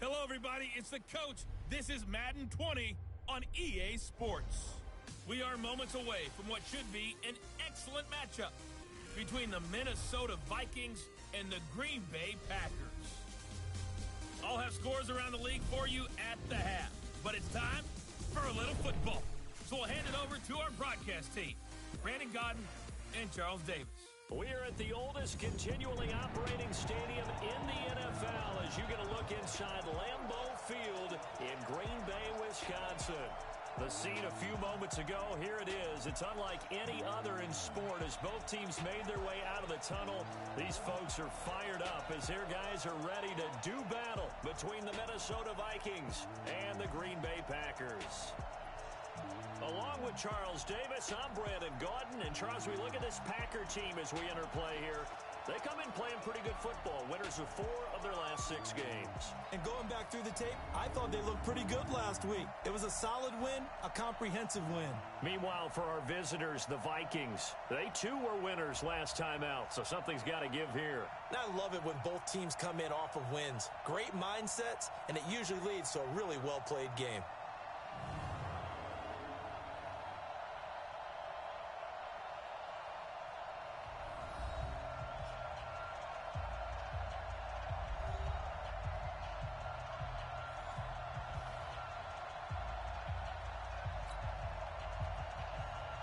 Hello, everybody. It's the coach. This is Madden 20 on EA Sports. We are moments away from what should be an excellent matchup between the Minnesota Vikings and the Green Bay Packers. I'll have scores around the league for you at the half, but it's time for a little football. So we'll hand it over to our broadcast team, Brandon Godden and Charles Davis. We're at the oldest continually operating stadium in the NFL as you get a look inside Lambeau Field in Green Bay, Wisconsin. The scene a few moments ago, here it is. It's unlike any other in sport as both teams made their way out of the tunnel. These folks are fired up as their guys are ready to do battle between the Minnesota Vikings and the Green Bay Packers. Along with Charles Davis, I'm Brandon Godden. And Charles, we look at this Packer team as we enter play here. They come in playing pretty good football. Winners of 4 of their last 6 games. And going back through the tape, I thought they looked pretty good last week. It was a solid win, a comprehensive win. Meanwhile, for our visitors, the Vikings, they too were winners last time out, so something's got to give here. And I love it when both teams come in off of wins. Great mindsets, and it usually leads to a really well-played game.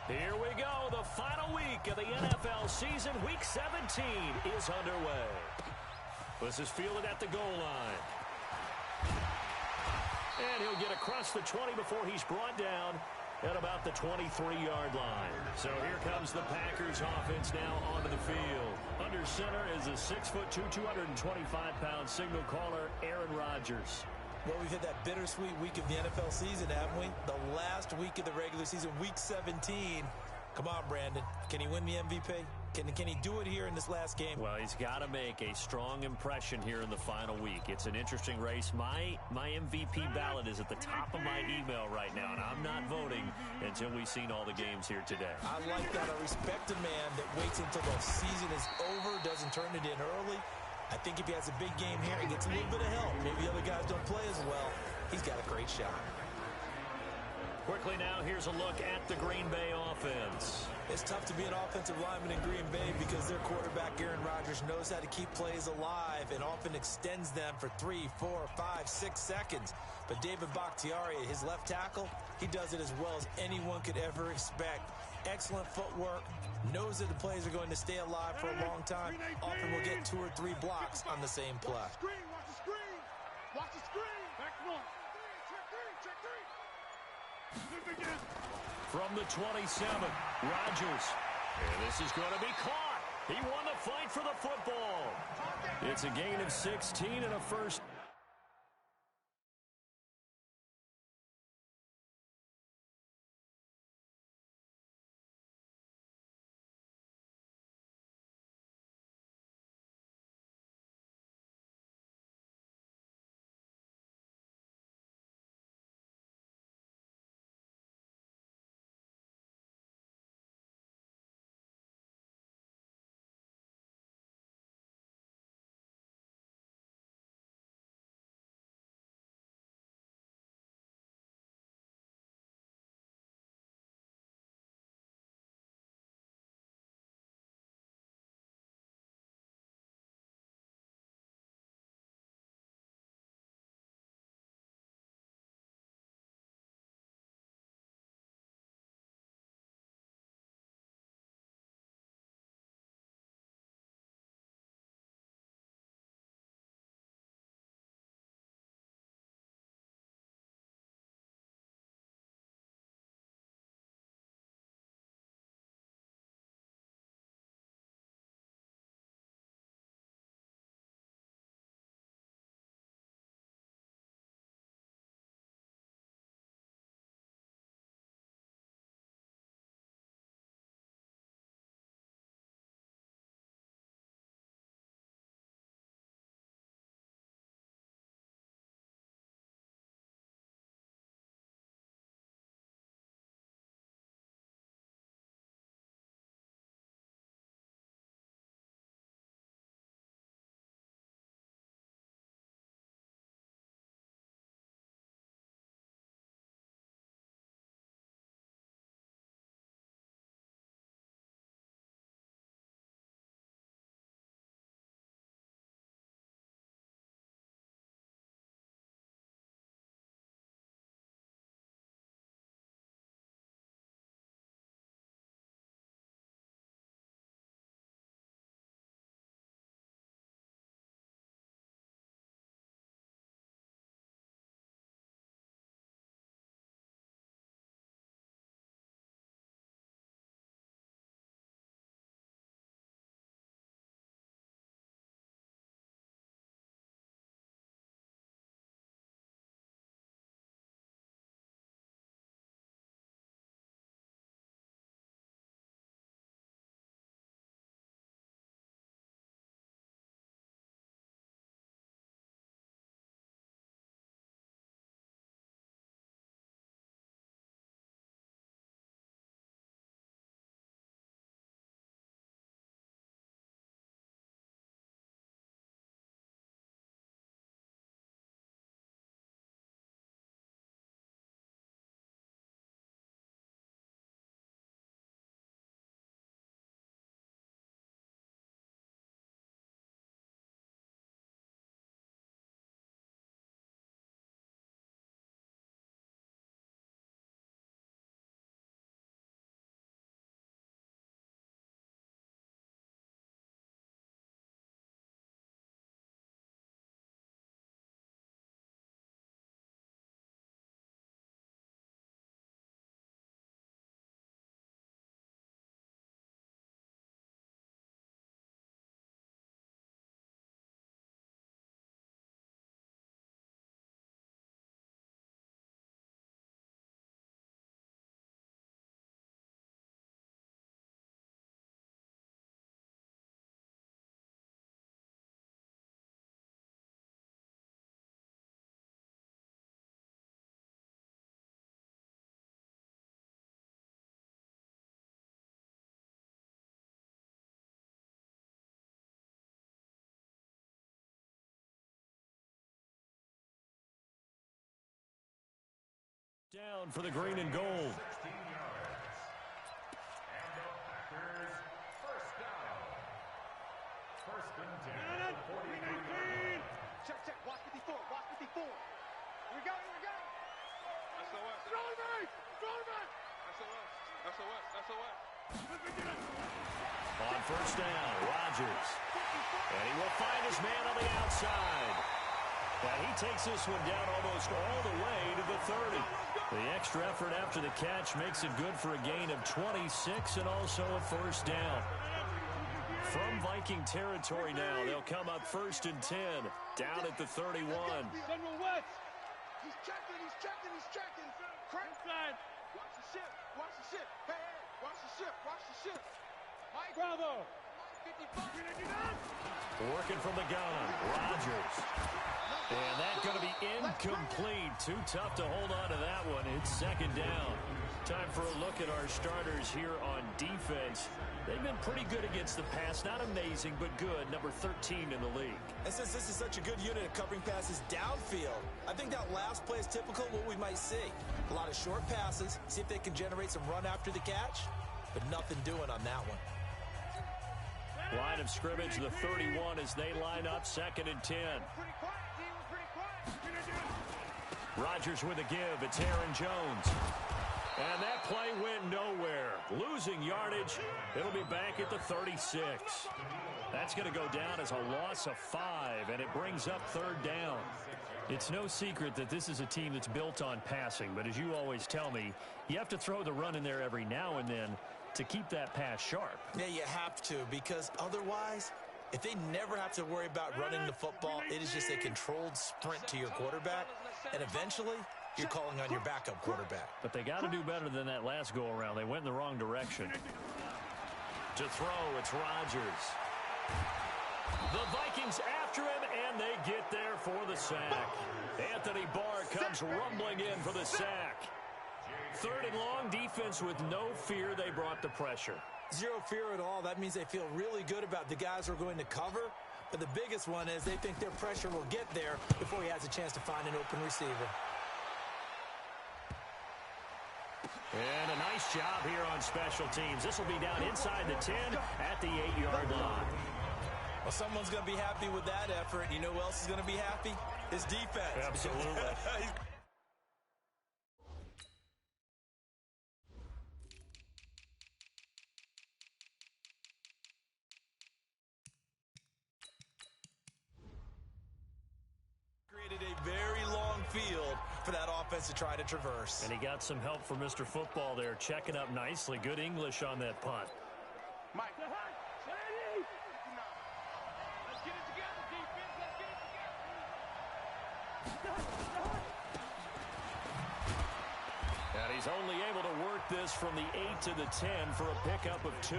Here we go. The final week of the NFL season. Week 17 is underway. This is fielded at the goal line. And he'll get across the 20 before he's brought down at about the 23-yard line. So here comes the Packers offense now onto the field. Under center is a 6'2", 225-pound signal caller, Aaron Rodgers. Well, we've hit that bittersweet week of the NFL season, haven't we? The last week of the regular season, week 17. Come on, Brandon. Can he win the MVP? Can he do it here in this last game? Well, he's got to make a strong impression here in the final week. It's an interesting race. My MVP ballot is at the top of my email right now, and I'm not voting until we've seen all the games here today. I like that. I respect a man that waits until the season is over, doesn't turn it in early. I think if he has a big game here and gets a little bit of help, maybe the other guys don't play as well, he's got a great shot. Quickly now, here's a look at the Green Bay offense. It's tough to be an offensive lineman in Green Bay because their quarterback, Aaron Rodgers, knows how to keep plays alive and often extends them for 3, 4, 5, 6 seconds. But David Bakhtiari, his left tackle, he does it as well as anyone could ever expect. Excellent footwork, knows that the plays are going to stay alive for a long time. Often will get 2 or 3 blocks on the same play. Watch the screen, watch the screen, watch the screen. Back one. Check three. From the 27, Rodgers. And this is going to be caught. He won the fight for the football. It's a gain of 16 and a first. Down for the green and gold. 16 yards. And the Packers first down. First and 10. 43. Check, check. Watch 54. Watch 54. Here we go. Here we go. SOS. Throw me. Throw me. SOS. SOS. SOS. On first down, Rodgers. And he will find his man on the outside. And he takes this one down almost all the way to the 30. The extra effort after the catch makes it good for a gain of 26 and also a first down. From Viking territory now, they'll come up first and 10, down at the 31. General West. He's checking. He's checking. He's checking. Crank side. Watch the ship. Watch the ship. Hey, hey. Watch the ship. Watch the ship. Mike. Bravo. 55. Working from the gun, Rodgers. And that's going to be incomplete. Too tough to hold on to that one. It's second down. Time for a look at our starters here on defense. They've been pretty good against the pass. Not amazing, but good. Number 13 in the league. And since this is such a good unit of covering passes downfield, I think that last play is typical of what we might see. A lot of short passes, see if they can generate some run after the catch, but nothing doing on that one. Line of scrimmage, the 31 as they line up, second and 10. Rodgers with a give. It's Aaron Jones. And that play went nowhere. Losing yardage. It'll be back at the 36. That's going to go down as a loss of 5, and it brings up third down. It's no secret that this is a team that's built on passing, but as you always tell me, you have to throw the run in there every now and then to keep that pass sharp. Yeah, you have to, because otherwise, if they never have to worry about running the football, it is just a controlled sprint to your quarterback, and eventually, you're calling on your backup quarterback. But they got to do better than that last go-around. They went in the wrong direction. To throw, it's Rodgers. The Vikings after him, and they get there for the sack. Anthony Barr comes rumbling in for the sack. Third and long, defense with no fear. They brought the pressure. Zero fear at all. That means they feel really good about the guys who are going to cover. But the biggest one is they think their pressure will get there before he has a chance to find an open receiver. And a nice job here on special teams. This will be down inside the 10 at the 8-yard line. Well, someone's going to be happy with that effort. You know who else is going to be happy? His defense. Absolutely. Created a very long field for that offense to try to traverse. And he got some help from Mr. Football there, checking up nicely. Good English on that punt. Mike. Let's get it together, defense. Let's get it together. And he's only able to work this from the 8 to the 10 for a pickup of 2.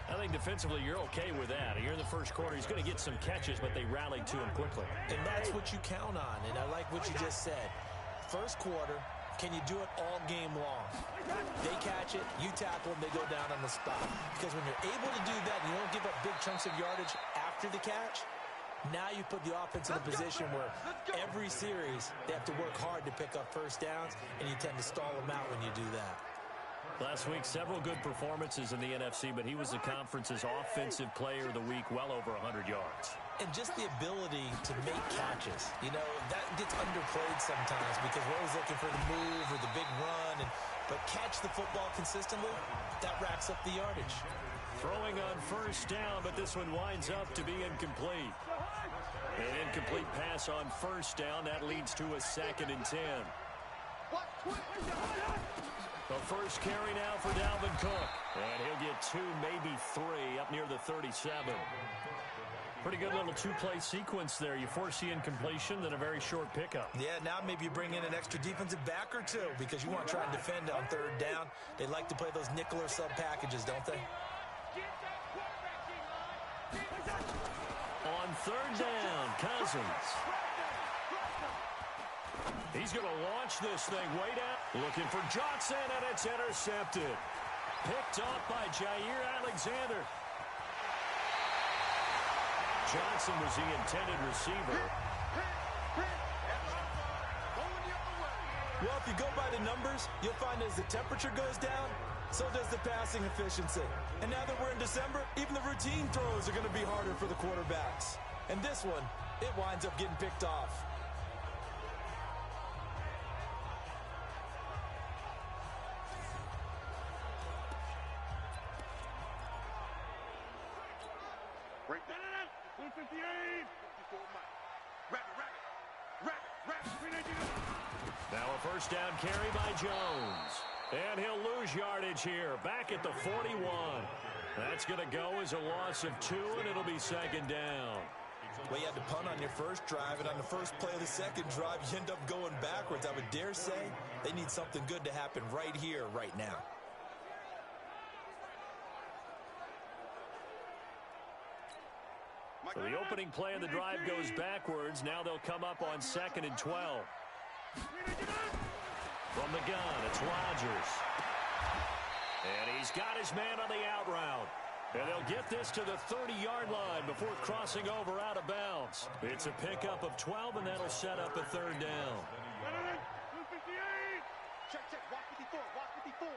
I think defensively you're okay with that. Here in the first quarter, he's going to get some catches, but they rallied to him quickly. And that's what you count on, and I like what you just said. First quarter, can you do it all game long? They catch it, you tackle them, they go down on the spot. Because when you're able to do that, and you don't give up big chunks of yardage after the catch, now you put the offense in a position where every series they have to work hard to pick up first downs, and you tend to stall them out when you do that. Last week, several good performances in the NFC, but he was the conference's offensive player of the week, well over 100 yards. And just the ability to make catches. You know, that gets underplayed sometimes because we're always looking for the move or the big run. But catch the football consistently, that racks up the yardage. Throwing on first down, but this one winds up to be incomplete. An incomplete pass on first down. That leads to a second and 10. The first carry now for Dalvin Cook. And he'll get 2, maybe 3 up near the 37. Pretty good little two-play sequence there. You force the incompletion, then a very short pickup. Yeah, now maybe you bring in an extra defensive back or 2 because you want to try and defend on third down. They like to play those nickel or sub packages, don't they? On third down, Cousins. He's going to launch this thing way down. Looking for Johnson, and it's intercepted. Picked off by Jair Alexander. Johnson was the intended receiver. Well, if if you go by the numbers, you'll find as the temperature goes down, so does the passing efficiency. And now that we're in December, even the routine throws are going to be harder for the quarterbacks. And this one, it winds up getting picked off. Break that. 158. 54 Mike. Rabbit. Now a first down carry by Jones. And he'll lose yardage here. Back at the 41. That's going to go as a loss of 2, and it'll be second down. Well, you had to punt on your first drive, and on the first play of the second drive, you end up going backwards. I would dare say they need something good to happen right here, right now. So the opening play of the drive goes backwards. Now they'll come up on 2nd and 12. From the gun, it's Rodgers. And he's got his man on the out route. And they'll get this to the 30-yard line before crossing over out of bounds. It's a pickup of 12, and that'll set up a third down. Check. Watch 54.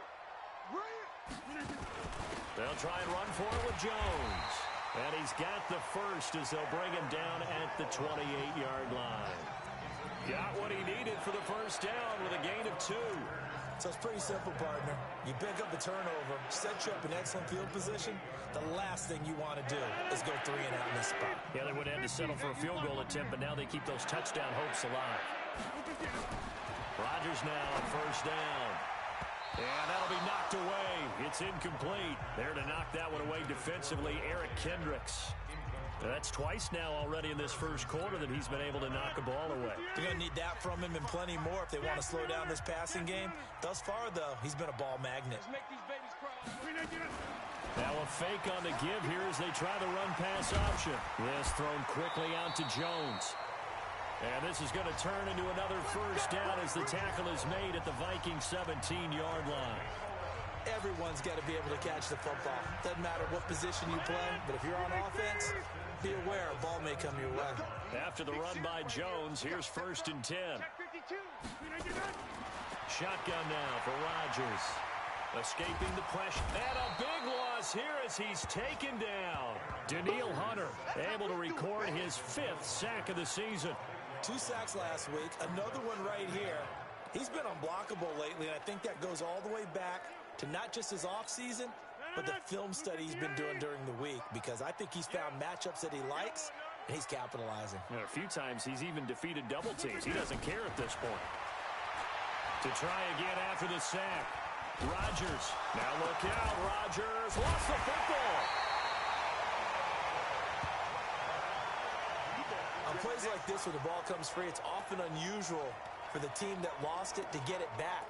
They'll try and run for it with Jones. And he's got the first as they'll bring him down at the 28-yard line. Got what he needed for the first down with a gain of 2. So it's pretty simple, partner. You pick up a turnover, set you up in excellent field position. The last thing you want to do is go 3 and out in this spot. Yeah, they would have had to settle for a field goal attempt, but now they keep those touchdown hopes alive. Rodgers now on first down. And that'll be knocked away. It's incomplete. There to knock that one away defensively, Eric Kendricks. That's twice now already in this first quarter that he's been able to knock a ball away. They're going to need that from him and plenty more if they want to slow down this passing game. Thus far, though, he's been a ball magnet. Let's make these babies cry. Now a fake on the give here as they try the run-pass option. This thrown quickly out to Jones. And this is going to turn into another first down as the tackle is made at the Vikings 17-yard line. Everyone's got to be able to catch the football. Doesn't matter what position you play, but if you're on offense, be aware a ball may come your way. After the run by Jones, here's 1st and 10. Shotgun now for Rodgers. Escaping the pressure. And a big loss here as he's taken down. Danielle Hunter able to record his 5th sack of the season. 2 sacks last week, another one right here. He's been unblockable lately, and I think that goes all the way back to not just his offseason, but the film study he's been doing during the week, because I think he's found matchups that he likes, and he's capitalizing. You know, a few times he's even defeated double teams. He doesn't care at this point. To try again after the sack. Rodgers. Now look out. Rodgers lost the football. On plays like this where the ball comes free, it's often unusual for the team that lost it to get it back,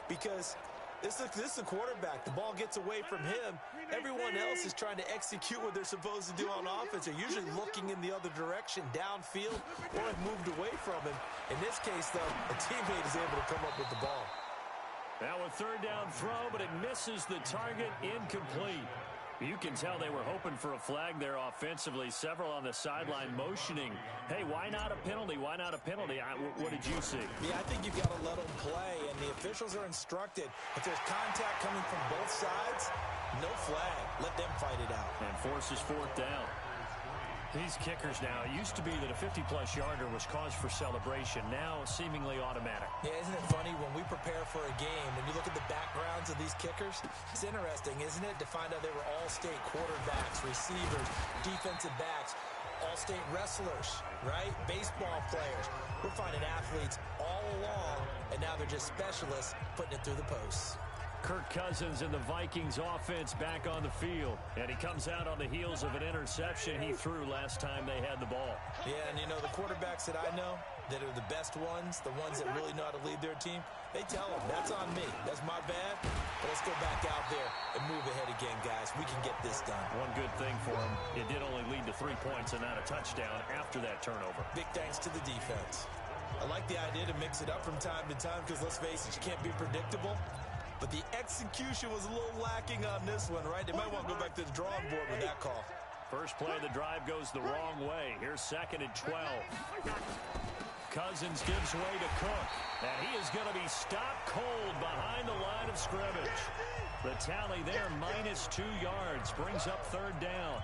because this is a quarterback. The ball gets away from him. Everyone else is trying to execute what they're supposed to do on offense. They're usually looking in the other direction, downfield, or have moved away from him. In this case, though, a teammate is able to come up with the ball. Now a third down throw, but it misses the target, incomplete. You can tell they were hoping for a flag there offensively. Several on the sideline motioning, hey, why not a penalty? Why not a penalty? What did you see? Yeah, I think you've got to let them play, and the officials are instructed. If there's contact coming from both sides, no flag. Let them fight it out. And forces 4th down. These kickers now, it used to be that a 50-plus yarder was cause for celebration. Now seemingly automatic. Yeah, isn't it funny when we prepare for a game, when you look at the backgrounds of these kickers? It's interesting, isn't it, to find out they were all-state quarterbacks, receivers, defensive backs, all-state wrestlers, right? Baseball players. We're finding athletes all along, and now they're just specialists putting it through the posts. Kirk Cousins and the Vikings offense back on the field. And he comes out on the heels of an interception he threw last time they had the ball. Yeah, and you know, the quarterbacks that I know that are the best ones, the ones that really know how to lead their team, they tell them, that's on me. That's my bad. But let's go back out there and move ahead again, guys. We can get this done. One good thing for him, it did only lead to 3 points and not a touchdown after that turnover. Big thanks to the defense. I like the idea to mix it up from time to time because, let's face it, you can't be predictable. But the execution was a little lacking on this one, right? They might want to go back to the drawing board with that call. First play of the drive goes the wrong way. Here's 2nd and 12. Cousins gives way to Cook. And he is going to be stopped cold behind the line of scrimmage. The tally there, -2 yards, brings up third down.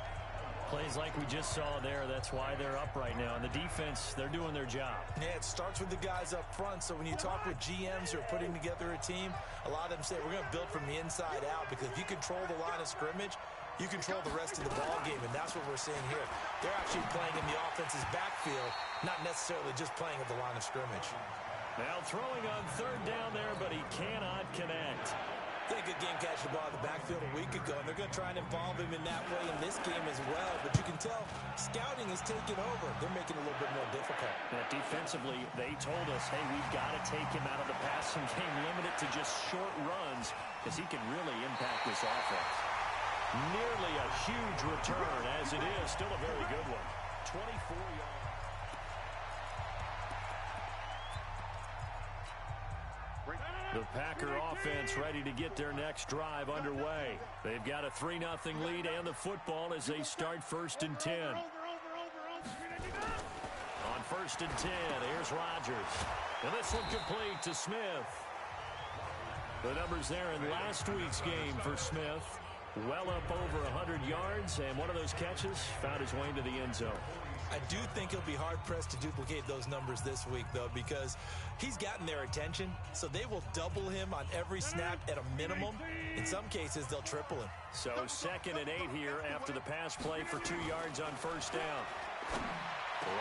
Plays like we just saw there, that's why they're up right now. And the defense, they're doing their job. Yeah, it starts with the guys up front. So when you talk with GMs who are putting together a team, a lot of them say we're going to build from the inside out, because if you control the line of scrimmage, you control the rest of the ball game, and that's what we're seeing here. They're actually playing in the offense's backfield, not necessarily just playing at the line of scrimmage. Now throwing on third down there, but he cannot connect. They had a good game catching the ball in the backfield a week ago, and they're going to try and involve him in that way in this game as well. But you can tell scouting is taking over. They're making it a little bit more difficult. Yeah, defensively, they told us, hey, we've got to take him out of the passing game, limit it to just short runs, because he can really impact this offense. Nearly a huge return, as it is. Still a very good one. 24 yards. The Packer offense ready to get their next drive underway. They've got a 3-0 lead and the football as they start 1st and 10. On 1st and 10, here's Rodgers. And this one complete to Smith. The numbers there in last week's game for Smith. Well up over 100 yards, and one of those catches found his way into the end zone. I do think he'll be hard-pressed to duplicate those numbers this week, though, because he's gotten their attention, so they will double him on every snap at a minimum. In some cases, they'll triple him. So 2nd and 8 here after the pass play for 2 yards on 1st down.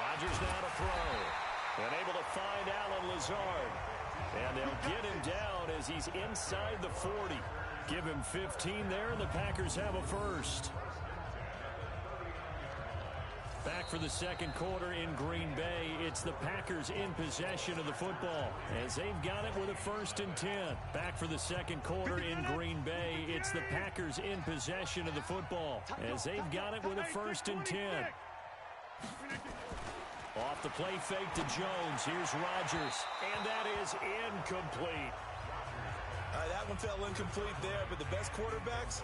Rodgers now to throw. And able to find Allen Lazard. And they'll get him down as he's inside the 40. Give him 15 there, and the Packers have a first. Back for the second quarter in Green Bay. It's the Packers in possession of the football as they've got it with a 1st and 10. Back for the second quarter in Green Bay. It's the Packers in possession of the football as they've got it with a 1st and 10. Off the play fake to Jones. Here's Rodgers, and that is incomplete. That one fell incomplete there, but the best quarterbacks,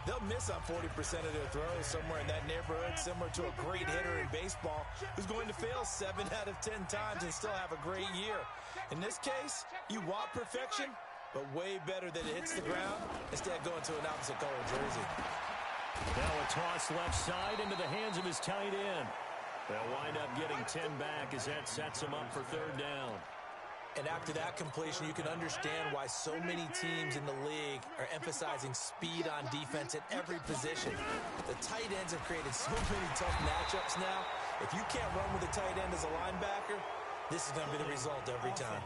they'll miss on 40% of their throws, somewhere in that neighborhood, similar to a great hitter in baseball who's going to fail 7 out of 10 times and still have a great year. In this case, you want perfection, but way better that it hits the ground instead of going to an opposite color jersey. Now a toss left side into the hands of his tight end. They'll wind up getting 10 back as that sets him up for 3rd down. And after that completion, you can understand why so many teams in the league are emphasizing speed on defense at every position. The tight ends have created so many tough matchups now. If you can't run with a tight end as a linebacker, this is going to be the result every time.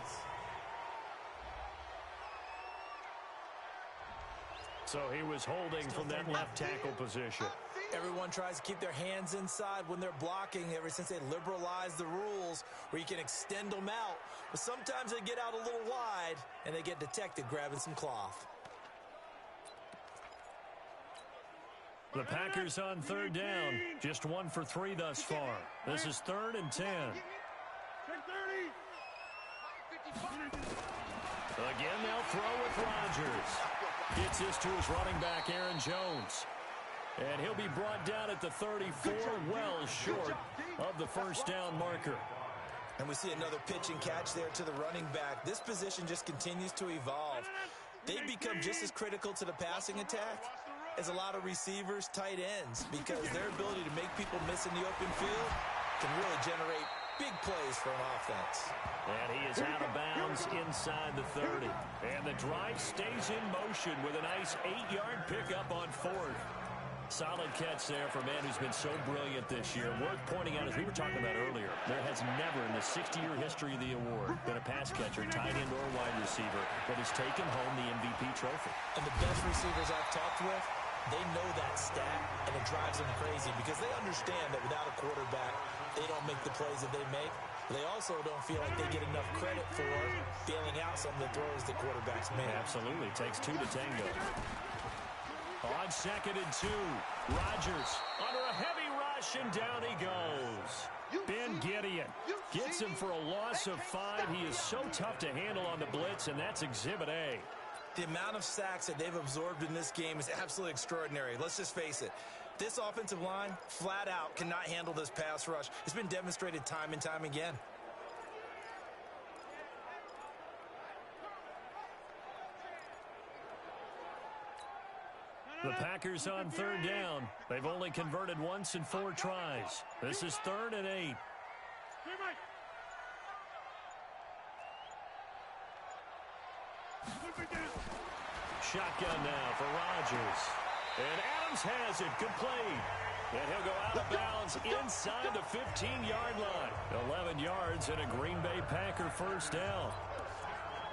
So he was holding from that left tackle position. Everyone tries to keep their hands inside when they're blocking ever since they liberalized the rules where you can extend them out. But sometimes they get out a little wide and they get detected grabbing some cloth. The Packers on 3rd down. Just 1 for 3 thus far. This is 3rd and 10. Again, they'll throw with Rodgers. Gets this to his running back, Aaron Jones. And he'll be brought down at the 34, well short of the 1st down marker. And we see another pitch and catch there to the running back. This position just continues to evolve. They become just as critical to the passing attack as a lot of receivers, tight ends, because their ability to make people miss in the open field can really generate big plays for an offense. And he is out of bounds inside the 30. And the drive stays in motion with a nice 8-yard pickup on 4th. Solid catch there for a man who's been so brilliant this year. Worth pointing out, as we were talking about earlier, there has never in the 60-year history of the award been a pass catcher, tight end, or wide receiver that has taken home the MVP trophy. And the best receivers I've talked with, they know that stat, and it drives them crazy because they understand that without a quarterback, they don't make the plays that they make. They also don't feel like they get enough credit for bailing out some of the throws the quarterbacks make. Absolutely. Takes 2 to tango. On 2nd and 2, Rodgers under a heavy rush, and down he goes. Ben Gideon gets him for a loss of 5. He is so tough to handle on the blitz, and that's Exhibit A. The amount of sacks that they've absorbed in this game is absolutely extraordinary. Let's just face it. This offensive line, flat out, cannot handle this pass rush. It's been demonstrated time and time again. The Packers on third down. They've only converted once in 4 tries. This is 3rd and 8. Shotgun now for Rodgers. And Adams has it complete. And he'll go out of bounds inside the 15-yard line. 11 yards and a Green Bay Packer first down.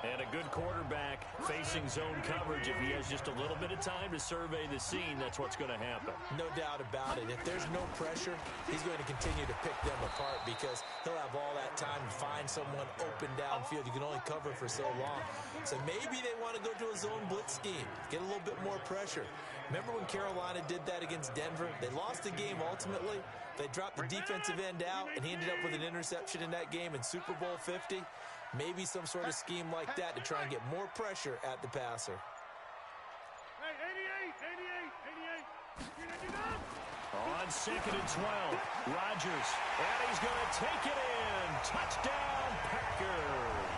And a good quarterback facing zone coverage. If he has just a little bit of time to survey the scene, that's what's going to happen. No doubt about it. If there's no pressure, he's going to continue to pick them apart because he'll have all that time to find someone open downfield. You can only cover for so long. So maybe they want to go to a zone blitz scheme, get a little bit more pressure. Remember when Carolina did that against Denver? They lost the game ultimately. They dropped the defensive end out, and he ended up with an interception in that game in Super Bowl 50. Maybe some sort of scheme like that to try and get more pressure at the passer. Hey, 88. On 2nd and 12, Rodgers, and he's going to take it in. Touchdown, Packers.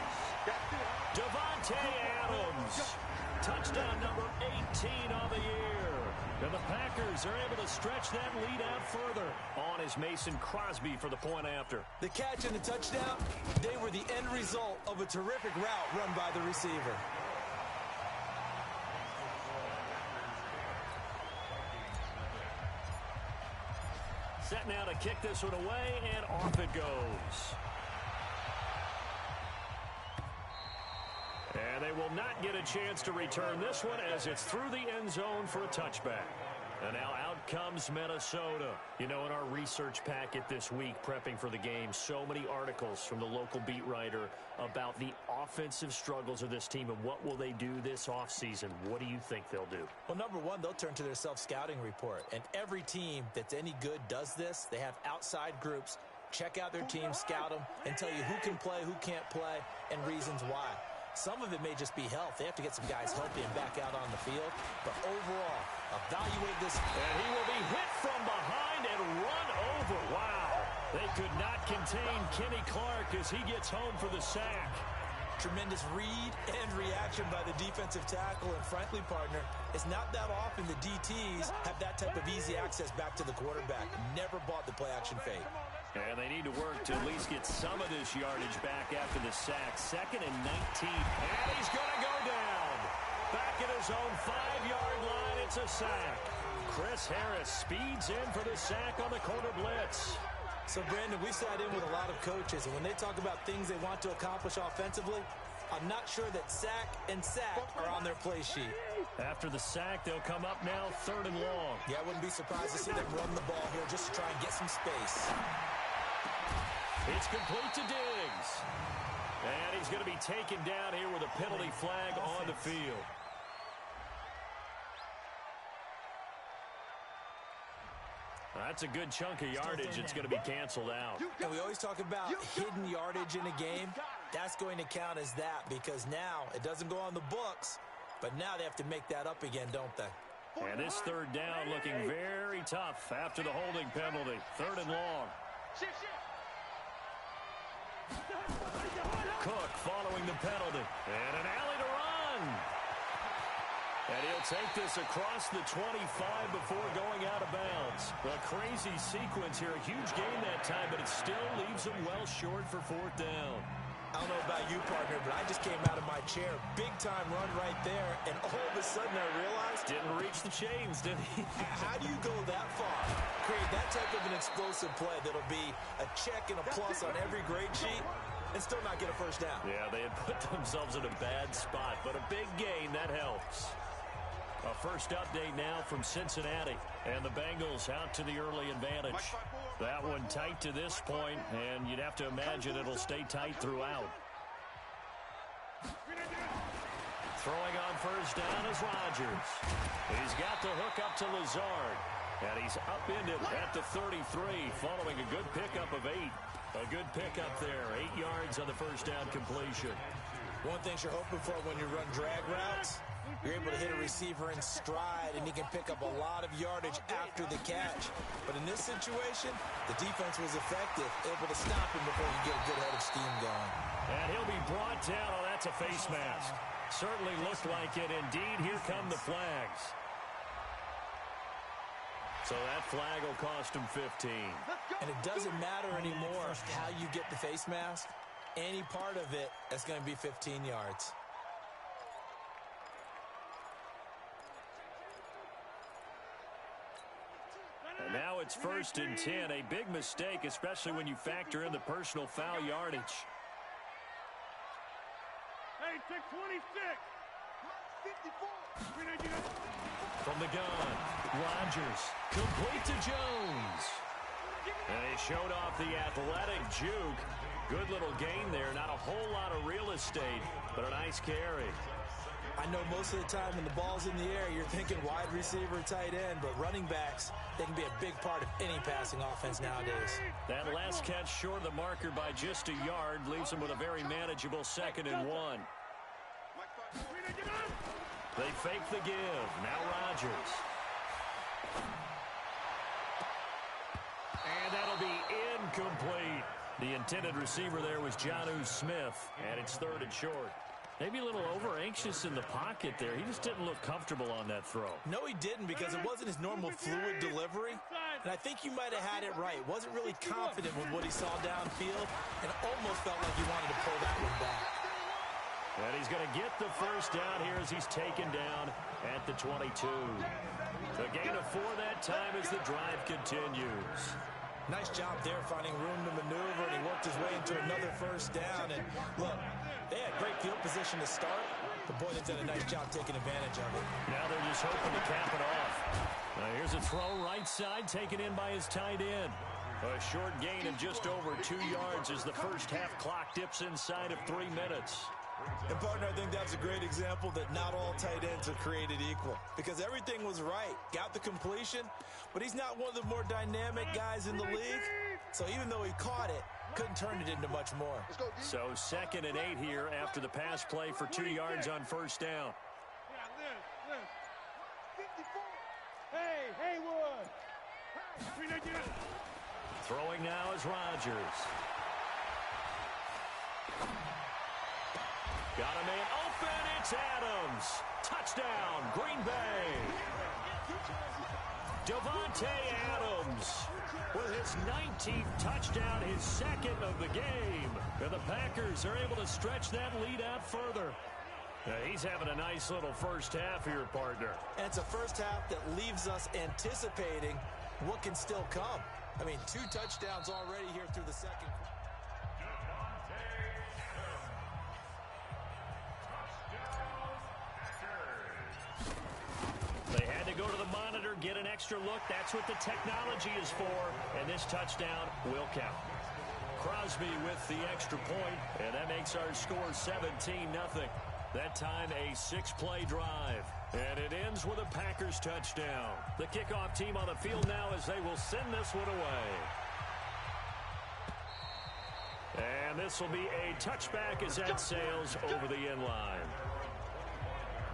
Devontae Adams, touchdown number 18 on the year. And the Packers are able to stretch that lead out further. On is Mason Crosby for the point after. The catch and the touchdown, they were the end result of a terrific route run by the receiver. Set now to kick this one away, and off it goes. And they will not get a chance to return this one as it's through the end zone for a touchback. And now out comes Minnesota. You know, in our research packet this week, prepping for the game, so many articles from the local beat writer about the offensive struggles of this team and what will they do this offseason. What do you think they'll do? Well, number one, they'll turn to their self-scouting report. And every team that's any good does this. They have outside groups. Check out their team, scout them, and tell you who can play, who can't play, and reasons why. Some of it may just be health. They have to get some guys healthy and back out on the field. But overall, evaluate this. And he will be hit from behind and run over. Wow. They could not contain Kenny Clark as he gets home for the sack. Tremendous read and reaction by the defensive tackle. And frankly, partner, it's not that often the DTs have that type of easy access back to the quarterback. Never bought the play-action fake. And they need to work to at least get some of this yardage back after the sack. 2nd and 19. And he's going to go down. Back at his own 5-yard line, it's a sack. Chris Harris speeds in for the sack on the corner blitz. So, Brandon, we sat in with a lot of coaches, and when they talk about things they want to accomplish offensively, I'm not sure that sack and sack are on their play sheet. After the sack, they'll come up now 3rd and long. Yeah, I wouldn't be surprised to see them run the ball here just to try and get some space. It's complete to Diggs. And he's going to be taken down here with a penalty flag on the field. That's a good chunk of yardage. It's going to be canceled out. And we always talk about hidden yardage in a game. That's going to count as that because now it doesn't go on the books, but now they have to make that up again, don't they? And this 3rd down looking very tough after the holding penalty. 3rd and long. Cook following the penalty. And an alley to run. And he'll take this across the 25 before going out of bounds. A crazy sequence here. A huge gain that time, but it still leaves him well short for 4th down. I don't know about you, partner, but I just came out of my chair. Big-time run right there, and all of a sudden I realized... Didn't reach the chains, did he? How do you go that far? Create that type of an explosive play that'll be a check and a plus on every grade sheet and still not get a first down. Yeah, they had put themselves in a bad spot, but a big gain, that helps. A first update now from Cincinnati, and the Bengals out to the early advantage. That one tight to this point, and you'd have to imagine it'll stay tight throughout. Throwing on first down is Rodgers. He's got the hook up to Lazard, and he's upended at the 33 following a good pickup of 8. A good pickup there, 8 yards on the first down completion. One thing you're hoping for when you run drag routes, you're able to hit a receiver in stride, and he can pick up a lot of yardage after the catch. But in this situation, the defense was effective, able to stop him before he get a good head of steam going. And he'll be brought down. Oh, that's a face mask. Certainly looked like it. Indeed, here come the flags. So that flag will cost him 15. And it doesn't matter anymore how you get the face mask. Any part of it, that's going to be 15 yards. And now it's 1st and 10. A big mistake, especially when you factor in the personal foul yardage. Hey, take 26. 54. From the gun, Rodgers, complete to Jones. And he showed off the athletic juke. Good little gain there. Not a whole lot of real estate, but a nice carry. I know most of the time when the ball's in the air, you're thinking wide receiver, tight end, but running backs, they can be a big part of any passing offense nowadays. That last catch short of the marker by just a yard leaves him with a very manageable 2nd and 1. They fake the give. Now Rodgers. And that'll be incomplete. The intended receiver there was Jonnu Smith, and it's 3rd and short. Maybe a little over-anxious in the pocket there. He just didn't look comfortable on that throw. No, he didn't, because it wasn't his normal fluid delivery. And I think you might have had it right. Wasn't really confident with what he saw downfield, and almost felt like he wanted to pull that one back. And he's going to get the first down here as he's taken down at the 22. The gain of 4 that time as the drive continues. Nice job there finding room to maneuver, and he worked his way into another first down. And look, they had great field position to start, but boy, they've done a nice job taking advantage of it. Now they're just hoping to cap it off. Now here's a throw right side taken in by his tight end. A short gain of just over 2 yards as the first half clock dips inside of 3 minutes. And, partner, I think that's a great example that not all tight ends are created equal, because everything was right. Got the completion, but he's not one of the more dynamic guys in the league. So even though he caught it, couldn't turn it into much more. So 2nd and 8 here after the pass play for 2 yards on first down. Hey, Haywood. Throwing now is Rodgers. Got a man open. It's Adams. Touchdown, Green Bay. Davante Adams with his 19th touchdown, his 2nd of the game. And the Packers are able to stretch that lead out further. Now, he's having a nice little first half here, partner. And it's a first half that leaves us anticipating what can still come. I mean, 2 touchdowns already here through the second quarter. They had to go to the monitor, get an extra look. That's what the technology is for, and this touchdown will count. Crosby with the extra point, and that makes our score 17-0. That time a 6-play drive, and it ends with a Packers touchdown. The kickoff team on the field now as they will send this one away. And this will be a touchback as that sails over the end line.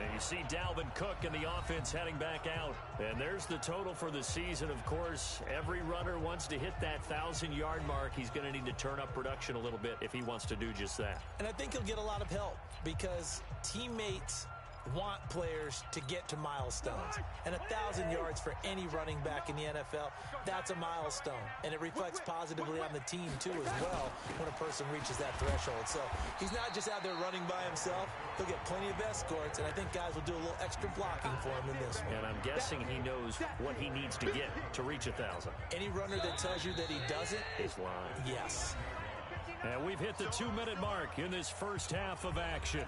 And you see Dalvin Cook and the offense heading back out. And there's the total for the season. Of course, every runner wants to hit that 1,000-yard mark. He's going to need to turn up production a little bit if he wants to do just that. And I think he'll get a lot of help because teammates want players to get to milestones. And 1,000 yards for any running back in the NFL, that's a milestone. And it reflects positively on the team, too, as well, when a person reaches that threshold. So he's not just out there running by himself. He'll get plenty of escorts, and I think guys will do a little extra blocking for him in this one. And I'm guessing he knows what he needs to get to reach 1,000. Any runner that tells you that he doesn't is lying. Yes. And we've hit the 2-minute mark in this first half of action.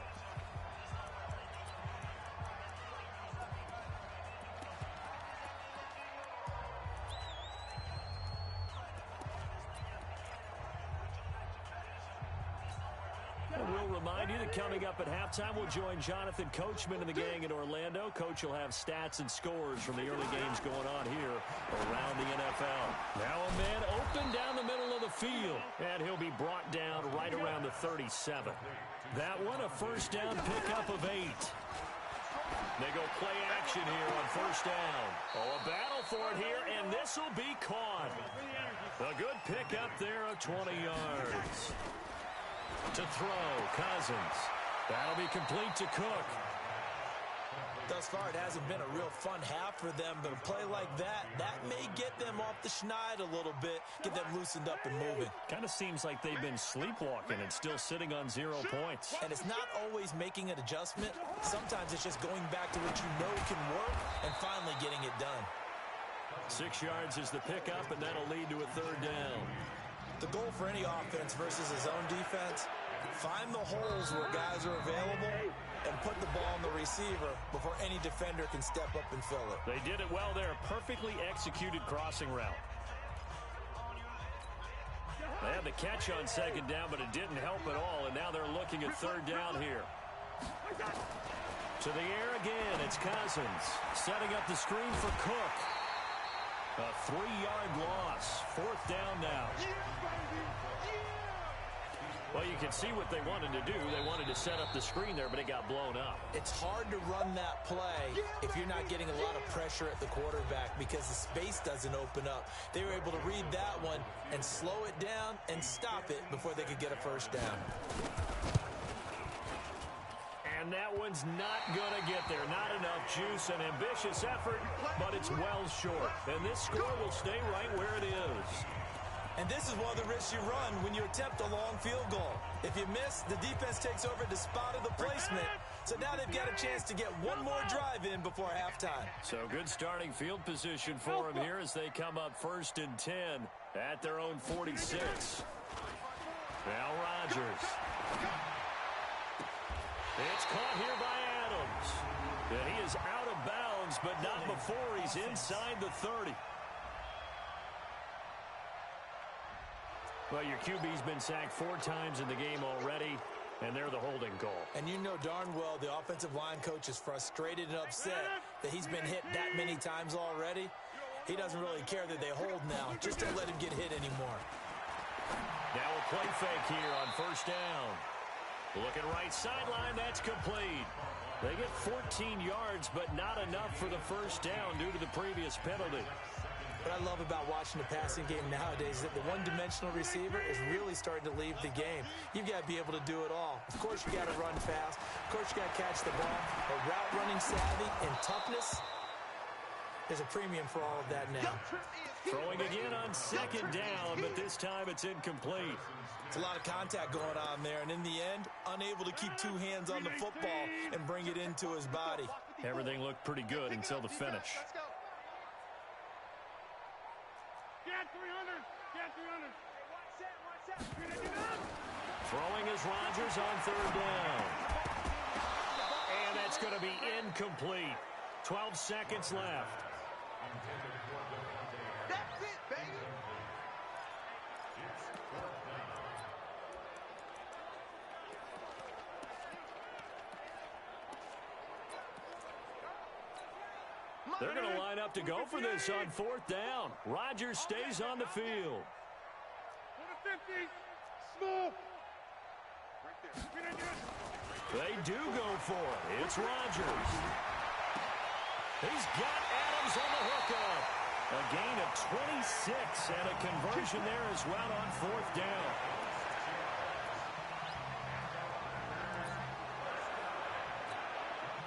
Remind you that coming up at halftime, we'll join Jonathan Coachman and the gang in Orlando. Coach will have stats and scores from the early games going on here around the NFL. Now a man open down the middle of the field, and he'll be brought down right around the 37. That one, a first down pickup of 8. They go play action here on first down. Oh, a battle for it here, and this will be caught. A good pickup there of 20 yards. To throw, Cousins. That'll be complete to Cook. Thus far, it hasn't been a real fun half for them, but a play like that may get them off the schneid a little bit, get them loosened up and moving. Kind of seems like they've been sleepwalking and still sitting on 0 points. And it's not always making an adjustment. Sometimes it's just going back to what you know can work and finally getting it done. 6 yards is the pickup, and that'll lead to a 3rd down. The goal for any offense versus a zone defense, find the holes where guys are available and put the ball on the receiver before any defender can step up and fill it. They did it well there. Perfectly executed crossing route. They had the catch on 2nd down, but it didn't help at all, and now they're looking at 3rd down here. To the air again, it's Cousins. Setting up the screen for Cook. A 3-yard loss. 4th down now. Well, you can see what they wanted to do. They wanted to set up the screen there, but it got blown up. It's hard to run that play if you're not getting a lot of pressure at the quarterback because the space doesn't open up. They were able to read that one and slow it down and stop it before they could get a 1st down. And that one's not going to get there. Not enough juice, an ambitious effort, but it's well short. And this score will stay right where it is. And this is one of the risks you run when you attempt a long field goal. If you miss, the defense takes over the spot of the placement. So now they've got a chance to get one more drive in before halftime. So good starting field position for them here as they come up 1st and 10 at their own 46. Now Rodgers. It's caught here by Adams. And he is out of bounds, but not before he's inside the 30. Well, your QB's been sacked 4 times in the game already, and they're the holding call. And you know darn well the offensive line coach is frustrated and upset that he's been hit that many times already. He doesn't really care that they hold now. Just don't let him get hit anymore. Now a play fake here on 1st down. Looking right sideline, that's complete. They get 14 yards, but not enough for the 1st down due to the previous penalty. What I love about watching the passing game nowadays is that the one-dimensional receiver is really starting to leave the game. You've got to be able to do it all. Of course, you got to run fast. Of course, you got to catch the ball. But route running savvy and toughness, there's a premium for all of that now. Throwing again on 2nd down, but this time it's incomplete. It's a lot of contact going on there, and in the end, unable to keep 2 hands on the football and bring it into his body. Everything looked pretty good until the finish. Throwing is Rodgers on 3rd down. And that's going to be incomplete. 12 seconds left. That's it, baby. They're going to line up to go for this on 4th down. Rodgers stays on the field. They do go for it. It's Rodgers. He's got Adams on the hookup. A gain of 26 and a conversion there as well on 4th down.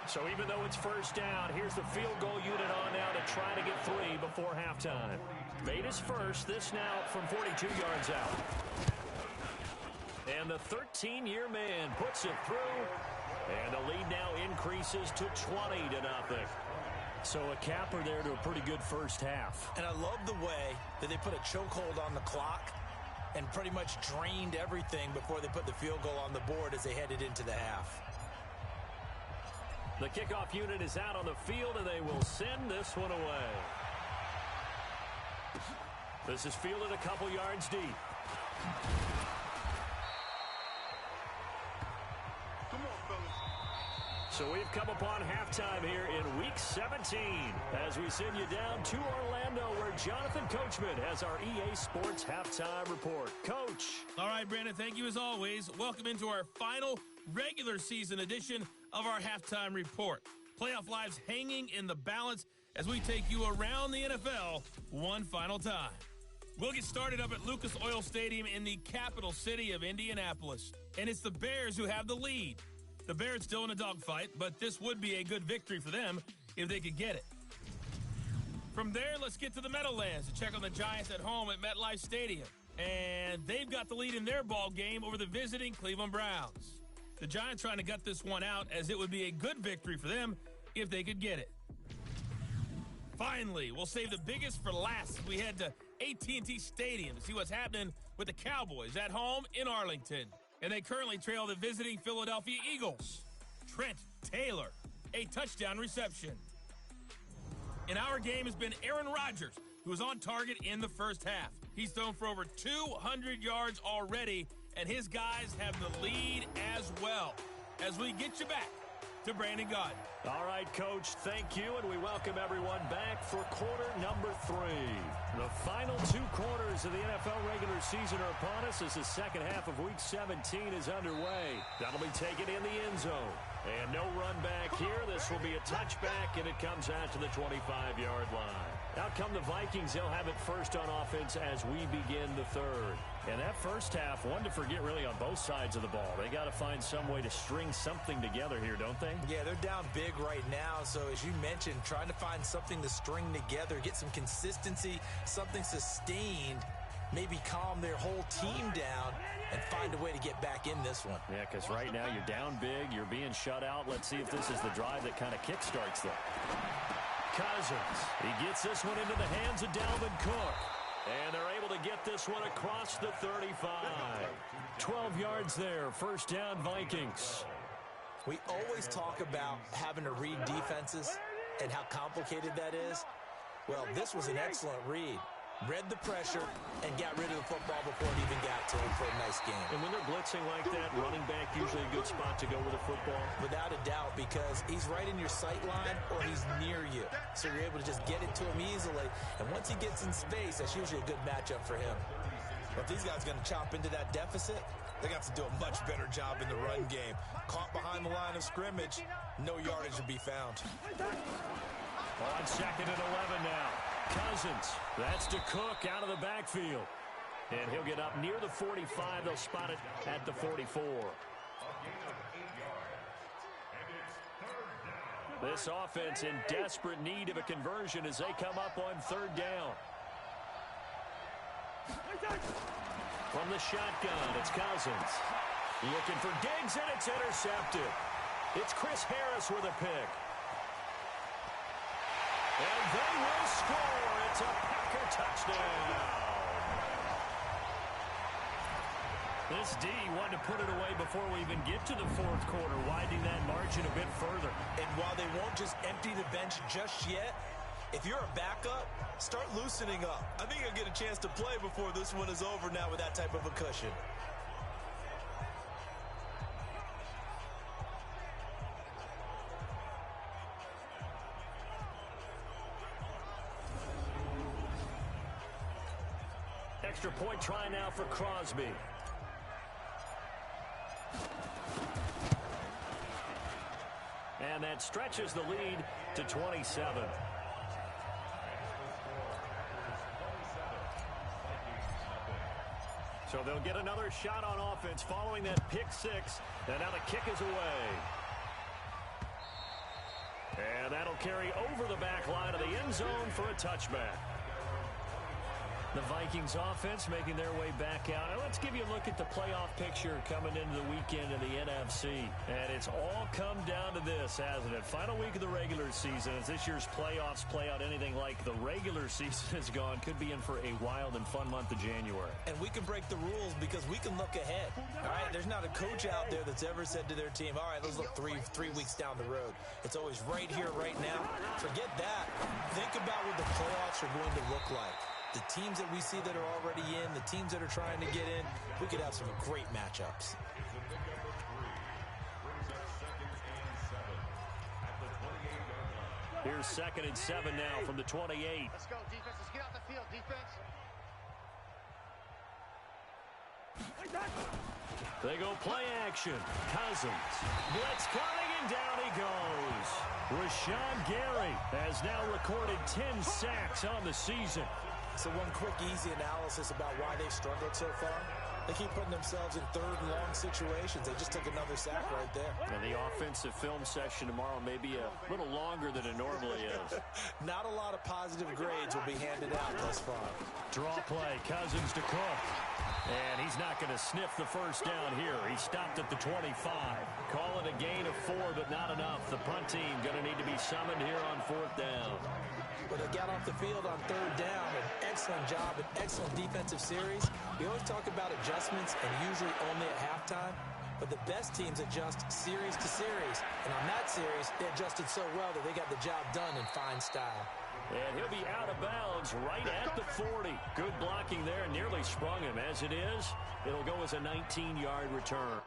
So even though it's 1st down, here's the field goal unit on now to try to get 3 before halftime. Made his first, this now from 42 yards out. And the 13-year man puts it through, and the lead now increases to 20-0. So a capper there to a pretty good 1st half. And I love the way that they put a chokehold on the clock and pretty much drained everything before they put the field goal on the board as they headed into the half. The kickoff unit is out on the field, and they will send this one away. This is fielded a couple yards deep. Come on, fellas. So we've come upon halftime here in Week 17 as we send you down to Orlando where Jonathan Coachman has our EA Sports Halftime Report. Coach. All right, Brandon, thank you as always. Welcome into our final regular season edition of our Halftime Report. Playoff lives hanging in the balance as we take you around the NFL one final time. We'll get started up at Lucas Oil Stadium in the capital city of Indianapolis. And it's the Bears who have the lead. The Bears still in a dogfight, but this would be a good victory for them if they could get it. From there, let's get to the Meadowlands to check on the Giants at home at MetLife Stadium. And they've got the lead in their ball game over the visiting Cleveland Browns. The Giants trying to gut this one out, as it would be a good victory for them if they could get it. Finally, we'll save the biggest for last as we head to AT&T Stadium to see what's happening with the Cowboys at home in Arlington. And they currently trail the visiting Philadelphia Eagles. Trent Taylor, a touchdown reception. In our game has been Aaron Rodgers, who was on target in the first half. He's thrown for over 200 yards already, and his guys have the lead as well. As we get you back to Brandon Gaudin. All right, Coach, thank you, and we welcome everyone back for quarter number 3. The final 2 quarters of the NFL regular season are upon us as the second half of Week 17 is underway. That'll be taken in the end zone. And no run back here. This will be a touchback, and it comes out to the 25-yard line. Out come the Vikings. They'll have it first on offense as we begin the third. And that first half, one to forget really on both sides of the ball. They got to find some way to string something together here, don't they? Yeah, they're down big right now. So as you mentioned, trying to find something to string together, get some consistency, something sustained, maybe calm their whole team down and find a way to get back in this one. Yeah, because right now you're down big, you're being shut out. Let's see if this is the drive that kind of kickstarts them. Cousins, he gets this one into the hands of Dalvin Cook. And they're able to get this one across the 35. 12 yards there, first down Vikings. We always talk about having to read defenses and how complicated that is. Well, this was an excellent read. Read the pressure and got rid of the football before it even got to him for a nice game. And when they're blitzing like that, running back usually a good spot to go with a football? Without a doubt, because he's right in your sight line or he's near you. So you're able to just get it to him easily. And once he gets in space, that's usually a good matchup for him. But if these guys are going to chop into that deficit, they got to do a much better job in the run game. Caught behind the line of scrimmage, no yardage to be found. On second and 11 now. Cousins, that's to Cook out of the backfield. And he'll get up near the 45. They'll spot it at the 44. This offense in desperate need of a conversion as they come up on third down. From the shotgun, it's Cousins. Looking for Diggs, and it's intercepted. It's Chris Harris with a pick. And they will score. It's a Packer touchdown. This D wanted to put it away before we even get to the fourth quarter, widening that margin a bit further. And while they won't just empty the bench just yet, if you're a backup, start loosening up. I think you'll get a chance to play before this one is over now with that type of a cushion. Extra point try now for Crosby. And that stretches the lead to 27. So they'll get another shot on offense following that pick six. And now the kick is away. And that'll carry over the back line of the end zone for a touchback. The Vikings offense making their way back out. Now let's give you a look at the playoff picture coming into the weekend in the NFC. And it's all come down to this, hasn't it? Final week of the regular season. As this year's playoffs play out anything like the regular season has gone, could be in for a wild and fun month of January. And we can break the rules because we can look ahead. All right, there's not a coach out there that's ever said to their team, all right, let's look three weeks down the road. It's always right here, right now. Forget that. Think about what the playoffs are going to look like. The teams that we see that are already in, the teams that are trying to get in, we could have some great matchups. Here's 2nd and 7 now from the 28. Let's go, defense. Let's get out the field, defense. They go play action. Cousins. Blitz coming, and down he goes. Rashawn Gary has now recorded 10 sacks on the season. So one quick, easy analysis about why they've struggled so far. They keep putting themselves in third and long situations. They just took another sack right there. And the offensive film session tomorrow may be a little longer than it normally is. Not a lot of positive grades will be handed out thus far. Draw play, Cousins to Cook. And he's not going to sniff the first down here. He stopped at the 25. Call it a gain of 4, but not enough. The punt team going to need to be summoned here on 4th down. But they got off the field on 3rd down. An excellent job, an excellent defensive series. We always talk about adjustments and usually only at halftime. But the best teams adjust series to series. And on that series, they adjusted so well that they got the job done in fine style. And he'll be out of bounds right at the 40. Good blocking there. Nearly sprung him. As it is, it'll go as a 19-yard return.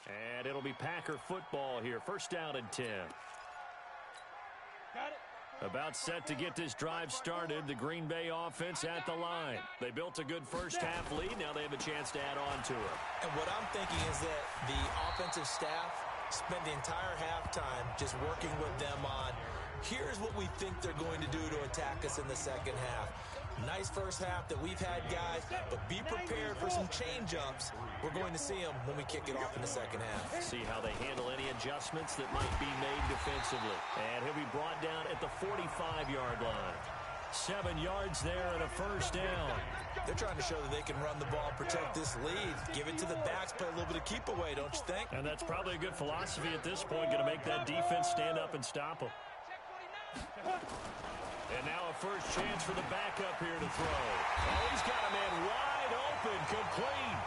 And it'll be Packer football here. 1st down and 10. About set to get this drive started. The Green Bay offense at the line. They built a good first half lead. Now they have a chance to add on to it. And what I'm thinking is that the offensive staff spent the entire halftime just working with them on, here's what we think they're going to do to attack us in the second half. Nice first half that we've had, guys, but be prepared for some change-ups. We're going to see them when we kick it off in the second half. See how they handle any adjustments that might be made defensively. And he'll be brought down at the 45-yard line. 7 yards there and a first down. They're trying to show that they can run the ball and protect this lead. Give it to the backs, play a little bit of keep away, don't you think? And that's probably a good philosophy at this point, going to make that defense stand up and stop them. And now a first chance for the backup here to throw. Oh, he's got a man wide open, complete.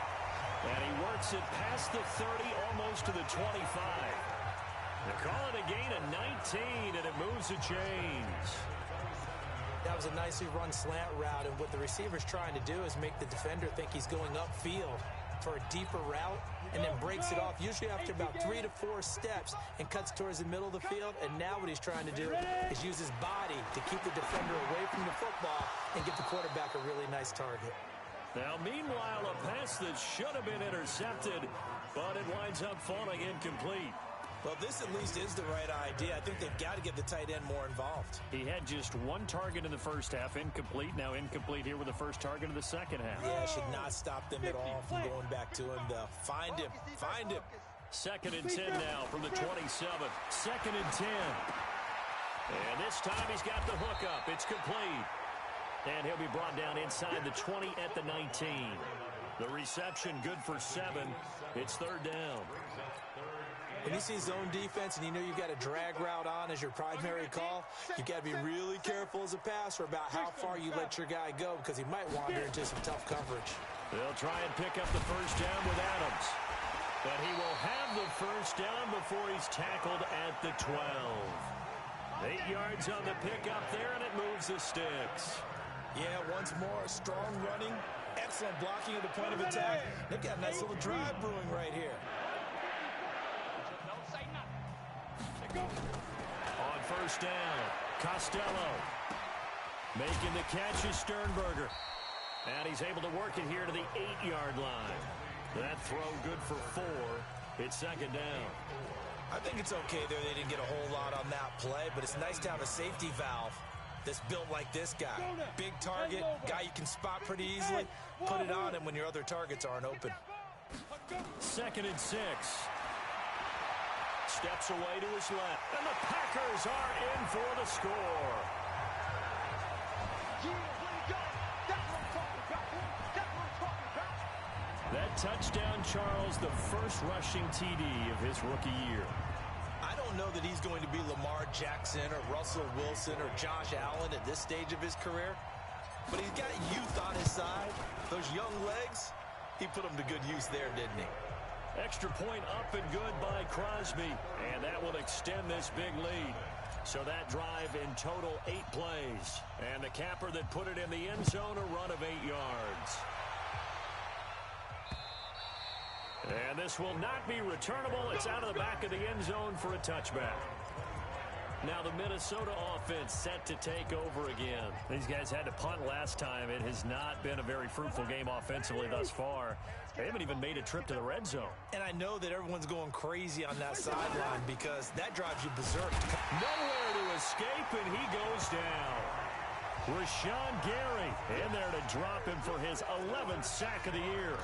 And he works it past the 30, almost to the 25. They call it a gain of 19, and it moves the chains. That was a nicely run slant route, and what the receiver's trying to do is make the defender think he's going upfield for a deeper route, and then breaks it off, usually after about 3 to 4 steps, and cuts towards the middle of the field. And now what he's trying to do is use his body to keep the defender away from the football and get the quarterback a really nice target. Now, meanwhile, a pass that should have been intercepted, but it winds up falling incomplete. Well, this at least is the right idea. I think they've got to get the tight end more involved. He had just 1 target in the first half, incomplete. Now incomplete here with the first target of the second half. Yeah, should not stop them at all from going back to him, though. Find him. Find him. 2nd and 10 now from the 27. 2nd and 10. And this time he's got the hook up. It's complete. And he'll be brought down inside the 20 at the 19. The reception good for 7. It's 3rd down. When you see zone defense and you know you've got a drag route on as your primary call, you've got to be really careful as a passer about how far you let your guy go, because he might wander into some tough coverage. They'll try and pick up the first down with Adams. But he will have the first down before he's tackled at the 12. 8 yards on the pickup there, and it moves the sticks. Yeah, once more, strong running, excellent blocking at the point of attack. They've got a nice little drive brewing right here. On first down, Costello making the catch is Sternberger. And he's able to work it here to the 8-yard line. That throw good for 4. It's 2nd down. I think it's okay there. They didn't get a whole lot on that play, but it's nice to have a safety valve that's built like this guy. Big target, guy you can spot pretty easily. Put it on him when your other targets aren't open. 2nd and 6. Steps away to his left. And the Packers are in for the score. That touchdown, Charles, the first rushing TD of his rookie year. I don't know that he's going to be Lamar Jackson or Russell Wilson or Josh Allen at this stage of his career, but he's got youth on his side. Those young legs, he put them to good use there, didn't he? Extra point up and good by Crosby, and that will extend this big lead. So that drive in total 8 plays, and the capper that put it in the end zone, a run of 8 yards. And this will not be returnable. It's out of the back of the end zone for a touchback. Now the Minnesota offense set to take over again. These guys had to punt last time. It has not been a very fruitful game offensively thus far. They haven't even made a trip to the red zone. And I know that everyone's going crazy on that sideline because that drives you berserk. Nowhere to escape, and he goes down. Rashawn Gary in there to drop him for his 11th sack of the year.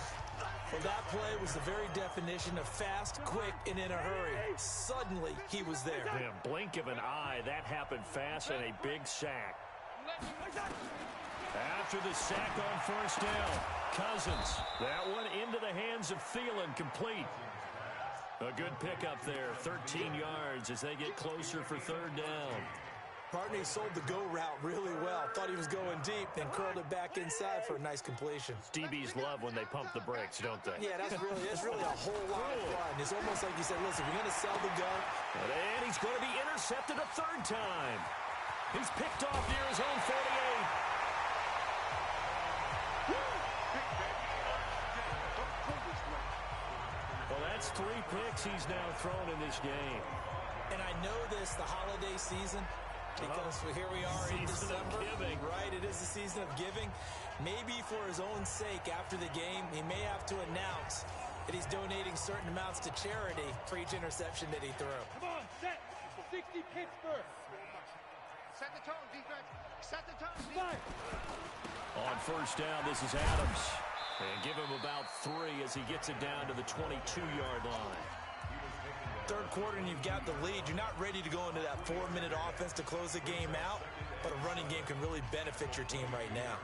Well, that play was the very definition of fast, quick, and in a hurry. Suddenly, he was there. Yeah, blink of an eye, that happened fast, and a big sack. After the sack on first down, Cousins. That one into the hands of Thielen, complete. A good pickup there, 13 yards as they get closer for 3rd down. Partney sold the go route really well. Thought he was going deep, then curled it back inside for a nice completion. DBs love when they pump the brakes, don't they? Yeah, that's really a whole lot of fun. It's almost like you said, listen, we're going to sell the go. And he's going to be intercepted a 3rd time. He's picked off near his own 48. Well, that's 3 picks he's now thrown in this game. And I know this, the holiday season, because here we are in December, right? It is the season of giving. Maybe for his own sake after the game, he may have to announce that he's donating certain amounts to charity for each interception that he threw. Come on, set. 60 Pittsburgh. Set the tone, defense. Set the tone, defense. On first down, this is Adams. And give him about 3 as he gets it down to the 22-yard line. 3rd quarter and you've got the lead. You're not ready to go into that 4-minute offense to close the game out. but a running game can really benefit your team right now.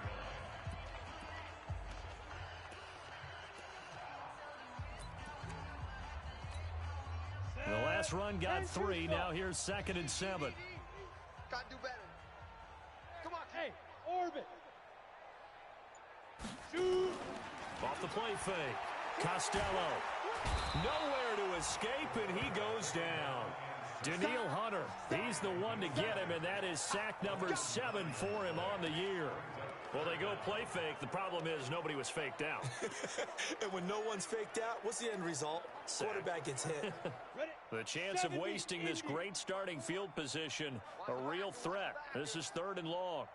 The last run got 3. Now here's 2nd and 7. Gotta do better. Come on, hey, orbit. Shoot. Off the play fake. Costello. Nowhere to escape, and he goes down. Daniil Hunter, he's the one to get him, and that is sack number 7 for him on the year. Well, they go play fake. The problem is nobody was faked out. And when no one's faked out, what's the end result? Quarterback gets hit. The chance of wasting this great starting field position, a real threat. This is 3rd and long.